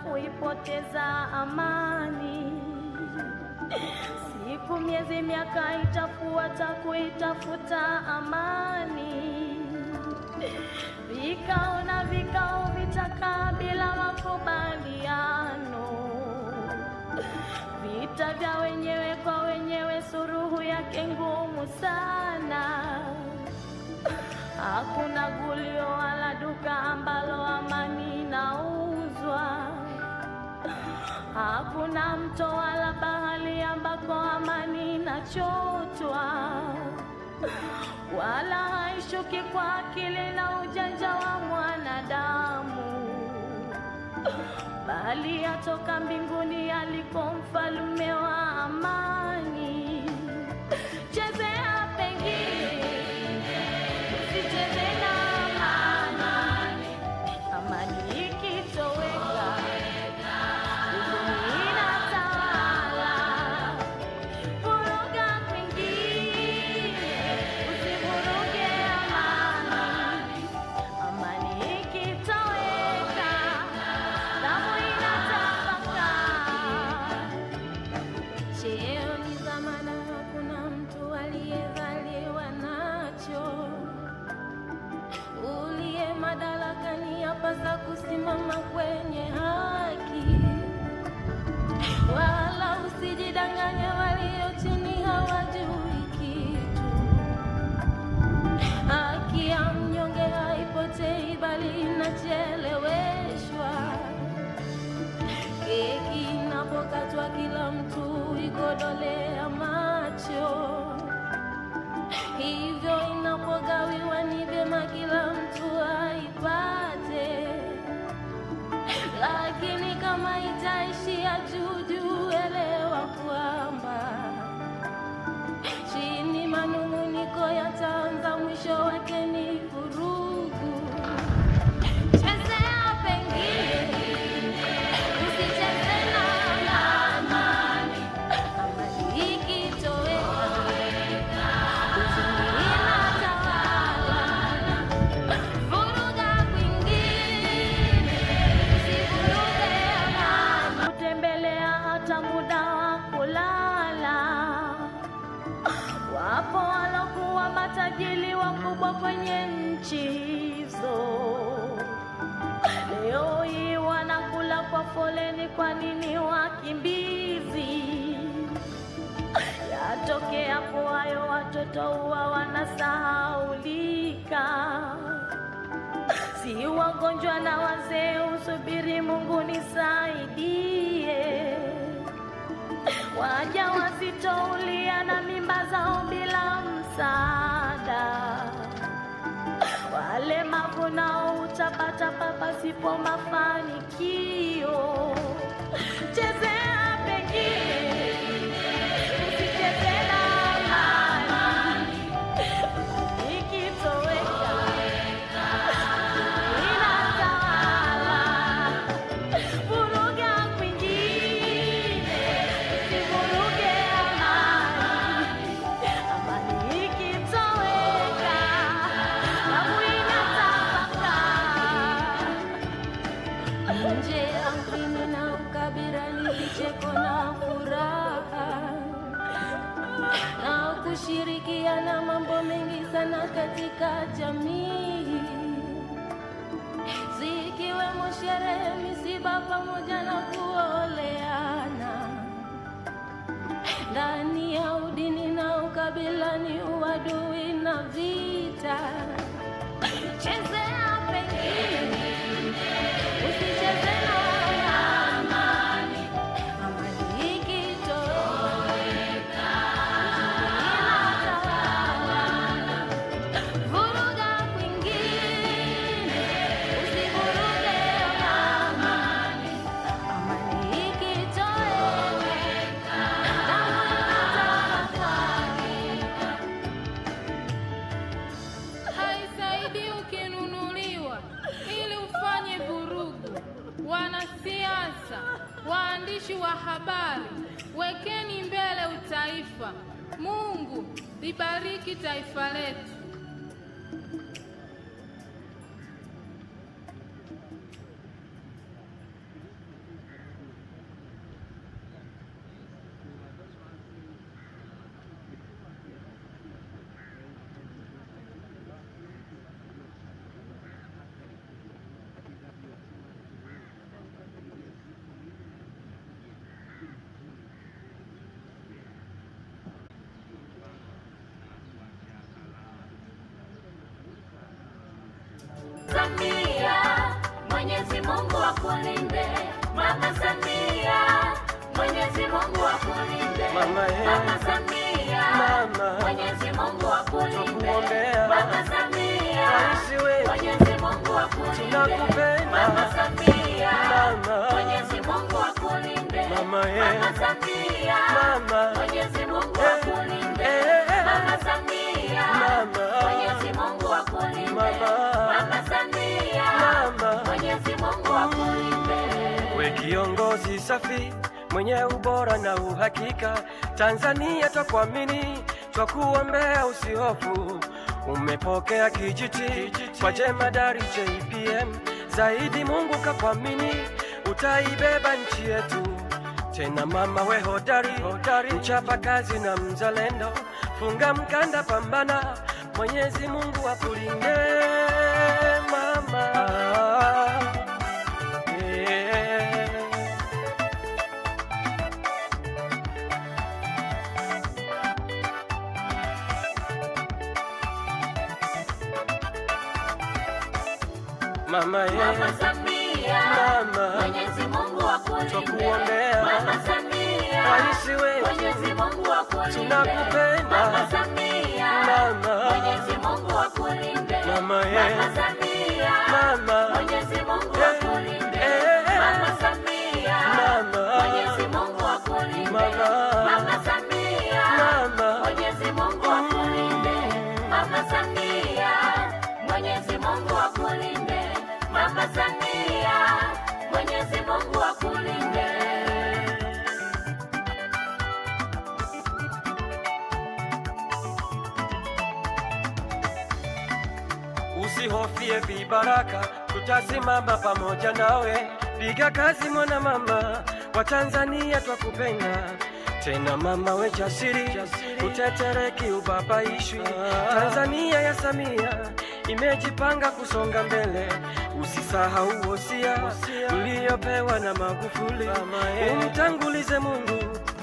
kuipoteza amani. Siku, miezi, miaka itafuata kuitafuta amani. Vikao na vikao vitakaa bila makubaliano. Vita vya wenyewe kwa wenyewe, suruhu yake ngumu sana. Hakuna gulio wala duka ambalo amani inauzwa. Hakuna mto wala bahari ambako amani inachotwa. Wala haishuki kwa akili na ujanja wa mwanadamu, bali yatoka mbinguni aliko mfalme wa amani. Chezea pengine, usicheze na amani. Amani ikitoweka, huzuni inatawala. Vuruga kwingine, usivuruge amani. Amani ikitoweka, damu inatapakaa. Cheo ni dhamana, hakuna mtu aliyezaliwa nacho. Uliye madarakani yapasa kusimama kwenye haki. Wala usijidanganye, walio chini hawajui kitu. Haki ya mnyonge haipotei bali inacheleweshwa. Keki inapokatwa kila mtu ikodolea macho. Hivyo inapogawiwa ni vyema kila mtu aipate. Lakini kama itaishia juu juu, elewa kwamba chini manung'uniko yataanza, mwisho wake ni vurugu. Chezea pengine, usicheze na amani. Amani ikitoweka, huzuni inatawala. Vuruga kwingine, usivuruge amani. Kutembelea hata muda wa kulala. Wapo walokuwa matajiri wakubwa kwenye nchi hizo, leo hii wanakula kwa foleni. Kwa nini wakimbizi? Yatokea kwa hayo, watoto huwa wanasahaulika. Si wagonjwa na wazee, usubiri Mungu nisaidie. Wajawazito hulia na mimba zao bila msaada. Walemavu nao utapatapa pasipo mafanikio. Chezea pengine, usicheze na amani. Ikitoweka, inatawala. Vuruga kwingine, usivuruge amani. Amani ikitoweka, damu inatapakaa. Nje ya mpini na ukabila ni vicheko na furaha, na kushirikiana mambo mengi sana katika jamii, zikiwemo sherehe, misiba pamoja na kuoleana. Ndani ya udini na ukabila ni uadui na vita. Chezea pengine, usicheze na amani. Amani ikitoweka, huzuni inatawala. Vuruga kwingine, usivuruge amani. Amani ikitoweka, damu inatapakaa. Haisaidi ukinunuliwa ili ufanye vurugu. Wanasiasa, waandishi wa habari, wekeni mbele utaifa. Mungu libariki taifa letu. Samia, Mwenyezi Mungu akulinde. Mama Samia, Mwenyezi Mungu akulinde. Mama Samia, Mwenyezi Mungu akulinde. Mama Samia, Mwenyezi Mungu akulinde. Mama Samia, Mwenyezi Mungu akulinde. Mama Samia, Mwenyezi Mungu akulinde. Mama Samia, Mwenyezi Mungu akulinde. Mama Samia, Mwenyezi Mungu akulinde. We kiongozi safi mwenye ubora na uhakika, Tanzania twakuamini, twakuombea usihofu. Umepokea kijiti kwa jemadari JPM, zaidi Mungu kakuamini, utaibeba nchi yetu. Tena mama we hodari, mchapa kazi na mzalendo, funga mkanda, pambana, Mwenyezi Mungu akulinde mama. Mama Samia, Mwenyezi Mungu akulinde. Mama Samia, Mwenyezi Mungu akulinde. Tunakupenda Mama Samia, Mwenyezi Mungu akulinde. Mama Samia, Mwenyezi Mungu akulinde. Mama Samia, Mwenyezi Mungu akulinde. Mama Samia, Mwenyezi Mungu akulinde. Mama Samia, Mwenyezi Mungu akulinde. Mama Samia, Mwenyezi Mungu akulinde. Usihofie vibaraka, tutasimama pamoja nawe. Piga kazi mwana mama, wa Tanzania twakupenda. Tena mama we jasiri, utetereki ubabaishwi. Tanzania ya Samia imejipanga kusonga mbele. Usisahau wosia uliopewa na Magufuli. Umtangulize Mungu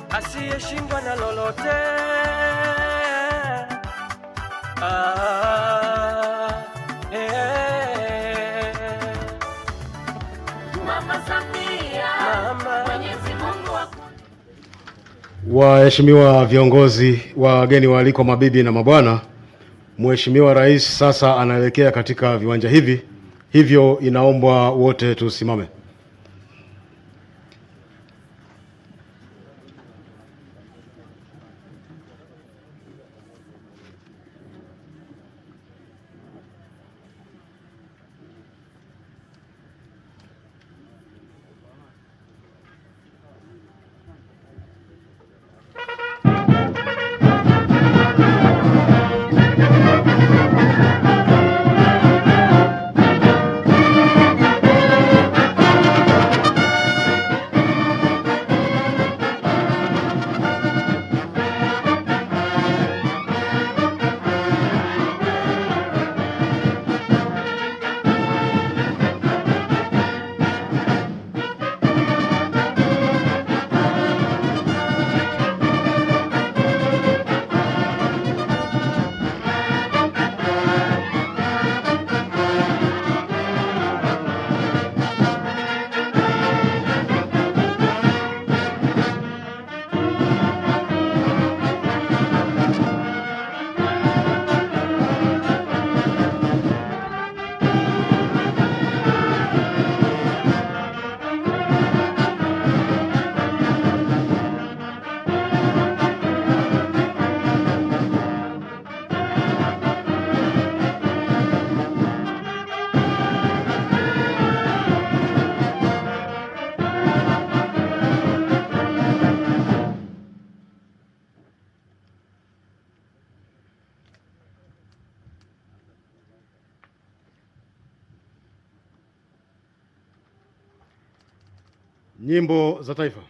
asiyeshindwa na lolote. Mama Samia, Mwenyezi Mungu Waheshimiwa viongozi, wageni waalikwa, mabibi na mabwana, Mheshimiwa Rais sasa anaelekea katika viwanja hivi, hivyo inaombwa wote tusimame. Nyimbo za taifa.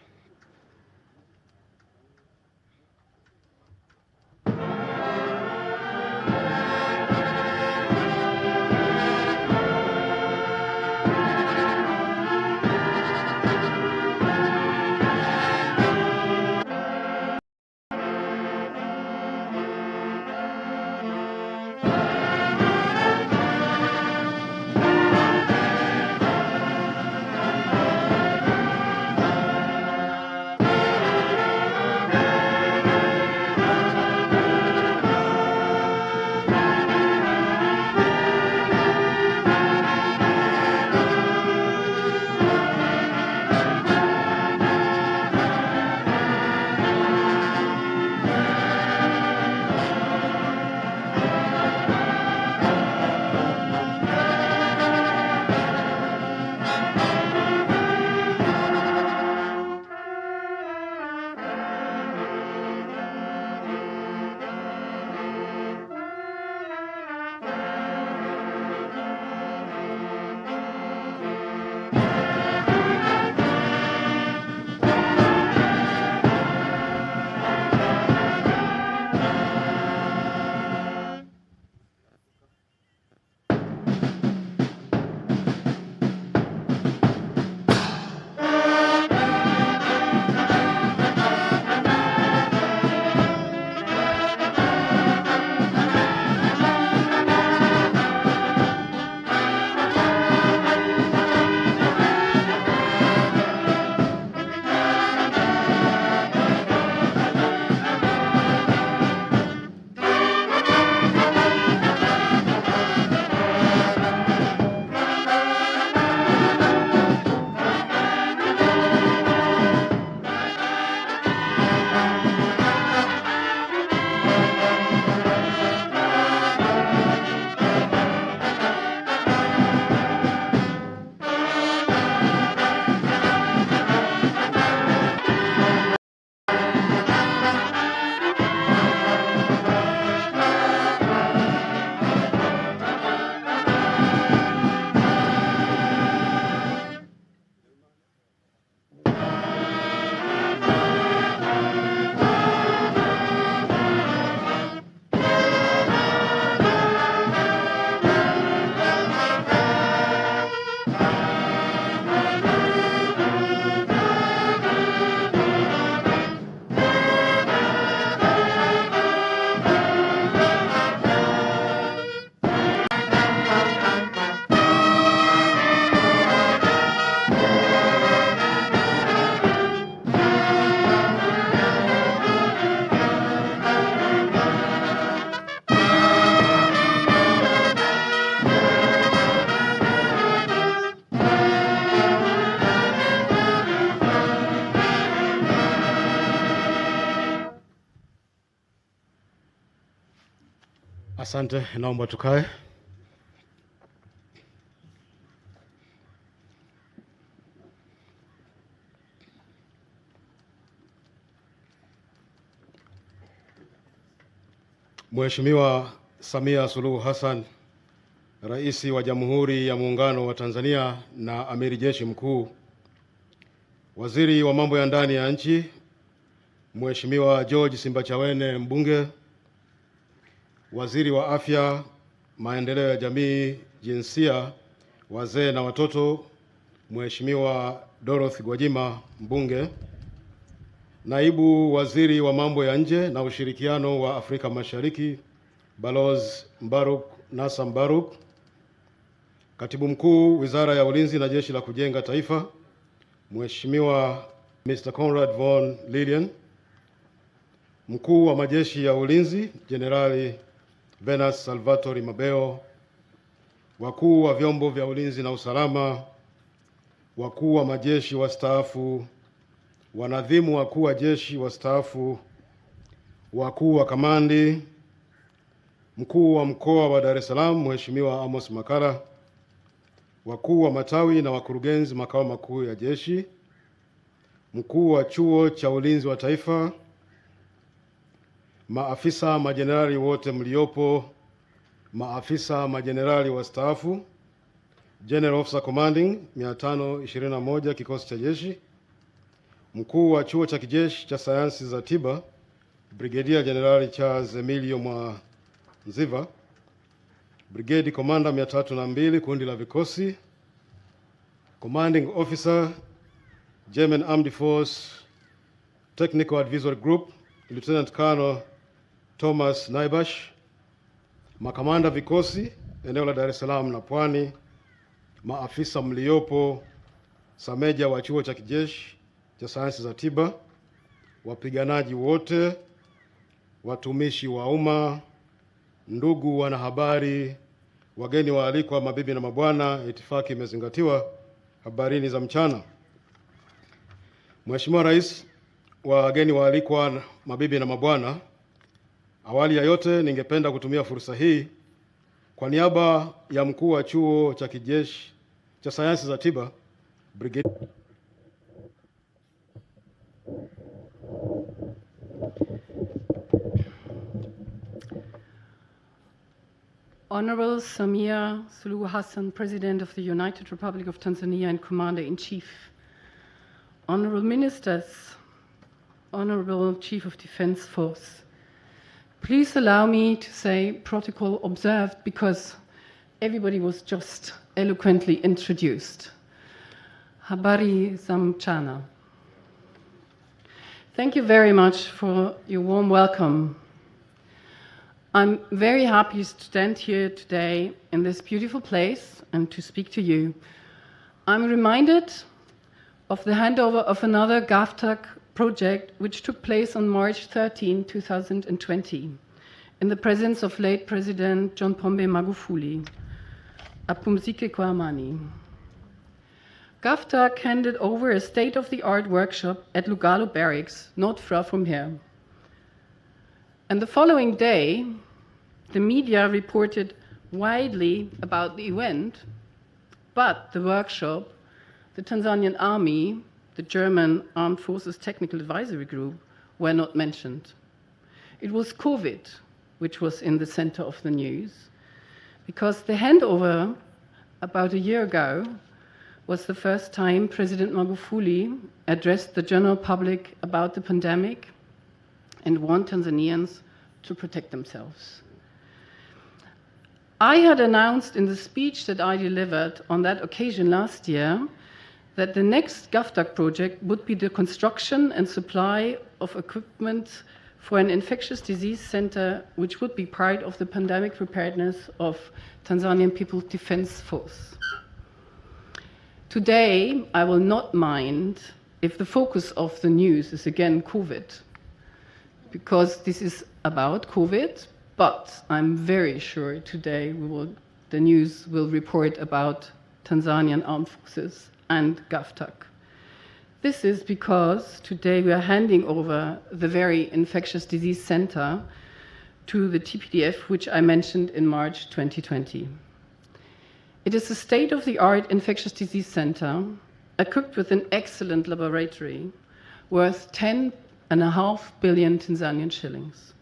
Asante, naomba tukae. Mheshimiwa Samia Suluhu Hassan, Rais wa Jamhuri ya Muungano wa Tanzania na Amiri Jeshi Mkuu, Waziri wa Mambo ya Ndani ya Nchi, Mheshimiwa George Simbachawene Mbunge, Waziri wa Afya, Maendeleo ya Jamii, Jinsia, Wazee na Watoto, Mheshimiwa Dorothy Gwajima Mbunge, Naibu Waziri wa Mambo ya Nje na Ushirikiano wa Afrika Mashariki, Balozi Mbaruk Nasa Mbaruk, Katibu Mkuu Wizara ya Ulinzi na Jeshi la Kujenga Taifa, Mheshimiwa Mr. Conrad von Lilian, Mkuu wa Majeshi ya Ulinzi Jenerali Venus Salvatori Mabeo, wakuu wa vyombo vya ulinzi na usalama, wakuu wa majeshi wastaafu, wanadhimu wakuu wa jeshi wastaafu, wakuu wa kamandi, mkuu wa mkoa wa Dar es Salaam Mheshimiwa Amos Makala, wakuu wa matawi na wakurugenzi makao makuu ya jeshi, mkuu wa Chuo cha Ulinzi wa Taifa, maafisa majenerali wote mliopo, maafisa majenerali wastaafu, General Officer Commanding 521 kikosi cha jeshi, mkuu wa Chuo cha Kijeshi cha Sayansi za Tiba Brigadier General Charles Emilio Mwanziva, Brigade Commander 302 kundi la vikosi, Commanding Officer German Armed Force Technical Advisory Group Lieutenant Colonel Thomas Naibash, makamanda vikosi eneo la Dar es Salaam na Pwani, maafisa mliopo, sameja wa Chuo cha Kijeshi cha Sayansi za Tiba, wapiganaji wote, watumishi wa umma, ndugu wanahabari, wageni waalikwa, mabibi na mabwana, itifaki imezingatiwa. Habarini za mchana. Mheshimiwa Rais, wageni waalikwa, mabibi na mabwana, awali ya yote ningependa kutumia fursa hii kwa niaba ya mkuu wa Chuo cha Kijeshi cha Sayansi za Tiba Brigade Honorable Samia Suluhu Hassan, President of the United Republic of Tanzania and Commander-in-Chief, Honorable Ministers, Honorable Chief of Defense Force, please allow me to say protocol observed because everybody was just eloquently introduced. Habari za mchana. Thank you very much for your warm welcome. I'm very happy to stand here today in this beautiful place and to speak to you. I'm reminded of the handover of another GovTech project which took place on March 13, 2020, in the presence of late President John Pombe Magufuli. Apumzike kwa amani. GovTech handed over a state-of-the-art workshop at Lugalo Barracks, not far from here. And the following day, the media reported widely about the event, but the workshop, the Tanzanian Army, the German Armed Forces Technical Advisory Group were not mentioned. It was COVID which was in the center of the news, because the handover about a year ago was the first time President Magufuli addressed the general public about the pandemic and warned Tanzanians to protect themselves. I had announced in the speech that I delivered on that occasion last year that the next GovTech project would be the construction and supply of equipment for an infectious disease center, which would be part of the pandemic preparedness of Tanzanian People's Defense Force. Today, I will not mind if the focus of the news is again COVID, because this is about COVID, but I'm very sure today the news will report about Tanzanian Armed Forces and GovTech. This is because today we are handing over the very infectious disease center to the TPDF, which I mentioned in March 2020. It is a state-of-the-art infectious disease center equipped with an excellent laboratory worth 10.5 billion Tanzanian shillings.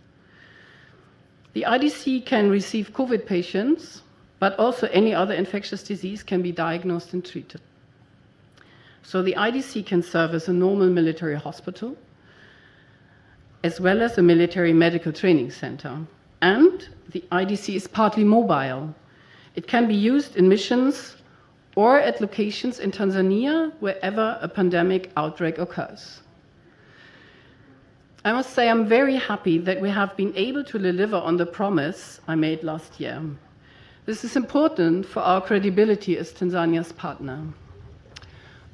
The IDC can receive COVID patients, but also any other infectious disease can be diagnosed and treated. So the IDC can serve as a normal military hospital, as well as a military medical training center. And the IDC is partly mobile. It can be used in missions or at locations in Tanzania wherever a pandemic outbreak occurs. I must say I'm very happy that we have been able to deliver on the promise I made last year. This is important for our credibility as Tanzania's partner.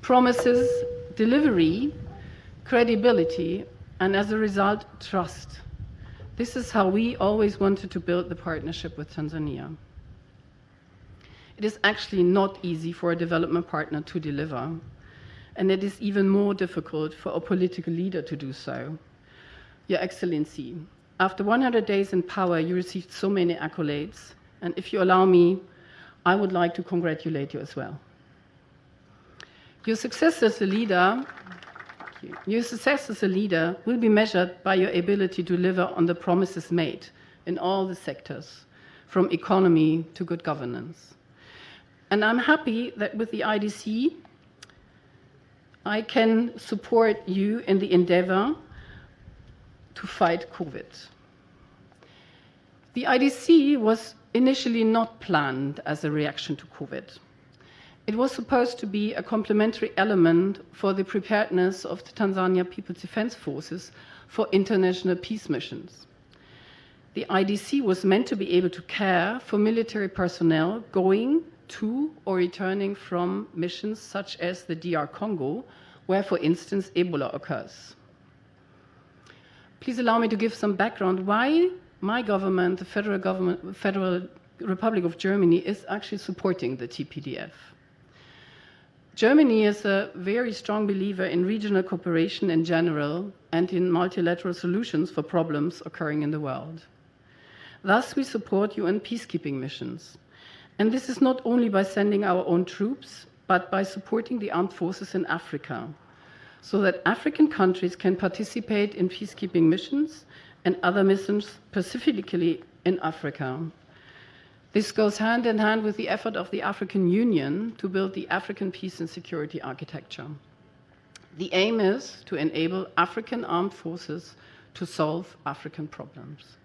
Promises, delivery, credibility, and as a result, trust. This is how we always wanted to build the partnership with Tanzania. It is actually not easy for a development partner to deliver, and it is even more difficult for a political leader to do so. Your Excellency, after 100 days in power, you received so many accolades, and if you allow me, I would like to congratulate you as well. Your success as a leader will be measured by your ability to deliver on the promises made in all the sectors, from economy to good governance. And I'm happy that with the IDC, I can support you in the endeavor to fight COVID. The IDC was initially not planned as a reaction to COVID. It was supposed to be a complementary element for the preparedness of the Tanzania People's Defense Forces for international peace missions. The IDC was meant to be able to care for military personnel going to or returning from missions such as the DR Congo, where, for instance, Ebola occurs. Please allow me to give some background why my government, the Federal Republic of Germany, is actually supporting the TPDF. Germany is a very strong believer in regional cooperation in general and in multilateral solutions for problems occurring in the world. Thus, we support UN peacekeeping missions. And this is not only by sending our own troops, but by supporting the armed forces in Africa, so that African countries can participate in peacekeeping missions and other missions specifically in Africa. This goes hand in hand with the effort of the African Union to build the African peace and security architecture. The aim is to enable African armed forces to solve African problems.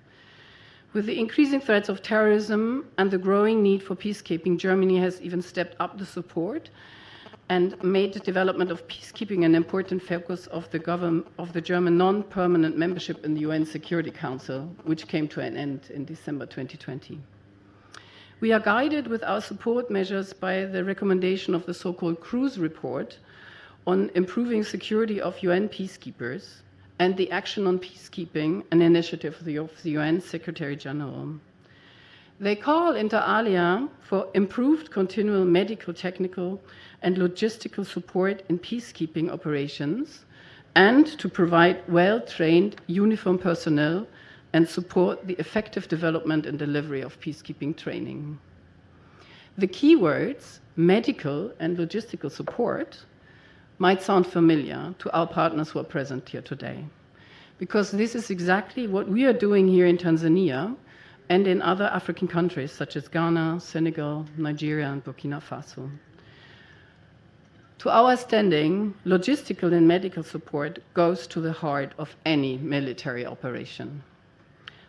With the increasing threats of terrorism and the growing need for peacekeeping, Germany has even stepped up the support and made the development of peacekeeping an important focus of the German non-permanent membership in the UN Security Council, which came to an end in December 2020. We are guided with our support measures by the recommendation of the so-called Cruz report on improving security of UN peacekeepers and the Action on Peacekeeping, an initiative of the UN Secretary General. They call inter alia for improved continual medical, technical, and logistical support in peacekeeping operations and to provide well-trained uniformed personnel and support the effective development and delivery of peacekeeping training. The keywords, medical and logistical support, might sound familiar to our partners who are present here today, because this is exactly what we are doing here in Tanzania and in other African countries such as Ghana, Senegal, Nigeria, and Burkina Faso. To our understanding, logistical and medical support goes to the heart of any military operation.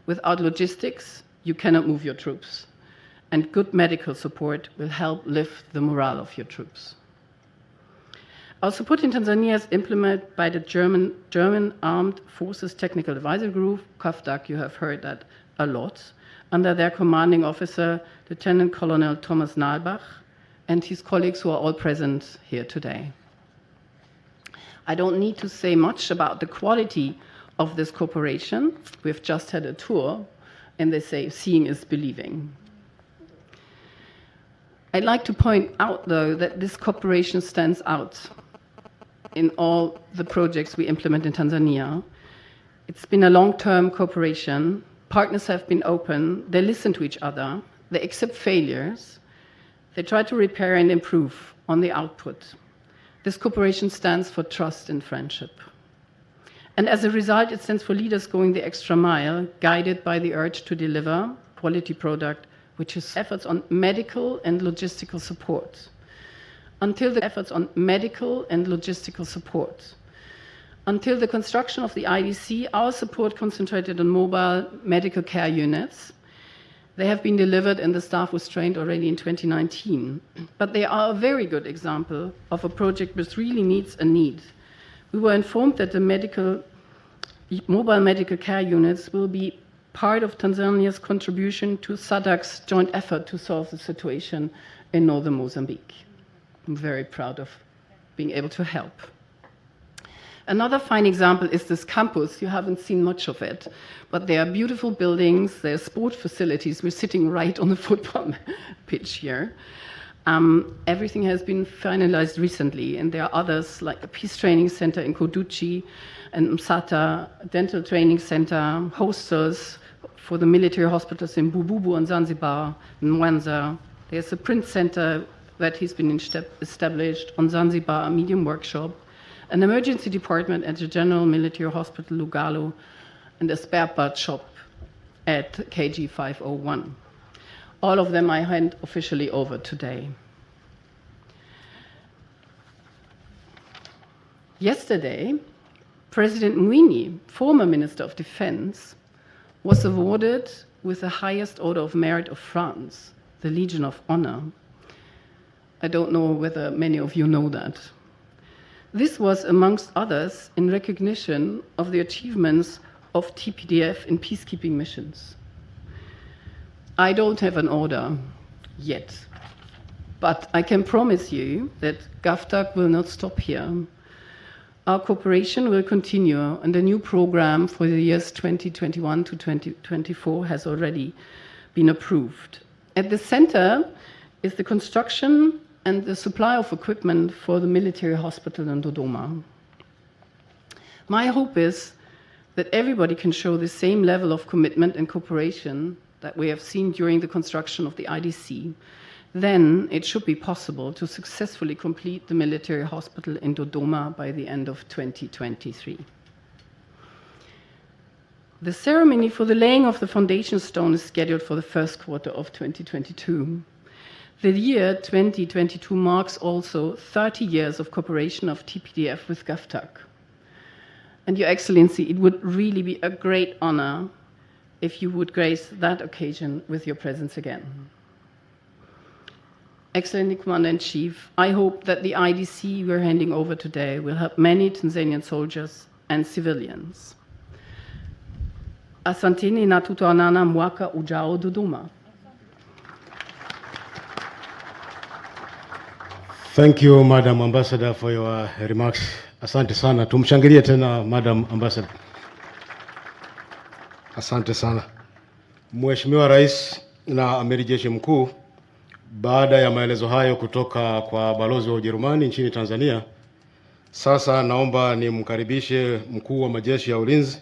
Without logistics, you cannot move your troops, and good medical support will help lift the morale of your troops. Our support in Tanzania is implemented by the German Armed Forces Technical Advisory Group, KAFDAG, you have heard that a lot, under their commanding officer, Lieutenant Colonel Thomas Nalbach, and his colleagues who are all present here today. I don't need to say much about the quality of this cooperation. We've just had a tour, and they say seeing is believing. I'd like to point out, though, that this cooperation stands out in all the projects we implement in Tanzania. It's been a long-term cooperation Partners have been open, they listen to each other, they accept failures, they try to repair and improve on the output. This cooperation stands for trust and friendship. And as a result, it stands for leaders going the extra mile, guided by the urge to deliver quality product, which is efforts on medical and logistical support. Until the construction of the IDC, our support concentrated on mobile medical care units. They have been delivered and the staff was trained already in 2019. But they are a very good example of a project which really meets a need. We were informed that the mobile medical care units will be part of Tanzania's contribution to SADC's joint effort to solve the situation in northern Mozambique. I'm very proud of being able to help. Another fine example is this campus. You haven't seen much of it, but there are beautiful buildings, there are sport facilities. We're sitting right on the football pitch here. Everything has been finalized recently, and there are others like a peace training center in Koduchi and Msata, a dental training center, hostels for the military hospitals in Bububu and Zanzibar, Mwanza. There's a print center that has been established on Zanzibar, a medium workshop, an emergency department at the General Military Hospital Lugalo, and a spare part shop at KG 501. All of them I hand officially over today. Yesterday, President Mwinyi, former Minister of Defense, was awarded with the highest order of merit of France, the Legion of Honor. I don't know whether many of you know that. This was, amongst others, in recognition of the achievements of TPDF in peacekeeping missions. I don't have an order yet, but I can promise you that GovTech will not stop here. Our cooperation will continue, and a new program for the years 2021 to 2024 has already been approved. At the center is the construction and the supply of equipment for the military hospital in Dodoma. My hope is that everybody can show the same level of commitment and cooperation that we have seen during the construction of the IDC. Then it should be possible to successfully complete the military hospital in Dodoma by the end of 2023. The ceremony for the laying of the foundation stone is scheduled for the first quarter of 2022. The year 2022 marks also 30 years of cooperation of TPDF with GovTech. And Your Excellency, it would really be a great honor if you would grace that occasion with your presence again. Excellency Commander-in-Chief, I hope that the IDC we're handing over today will help many Tanzanian soldiers and civilians. Asanteni na tutaonana mwaka ujao Dodoma. Thank you, Madam Ambassador, for your remarks. Asante sana. Tumshangilie tena Madam Ambassador. Asante sana. Mheshimiwa Rais na Amiri Jeshi Mkuu, baada ya maelezo hayo kutoka kwa balozi wa Ujerumani nchini Tanzania, sasa naomba nimkaribishe mkuu wa majeshi ya ulinzi,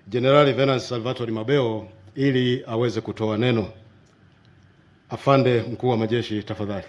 General Venance Salvatore Mabeo, ili aweze kutoa neno. Afande mkuu wa majeshi, tafadhali.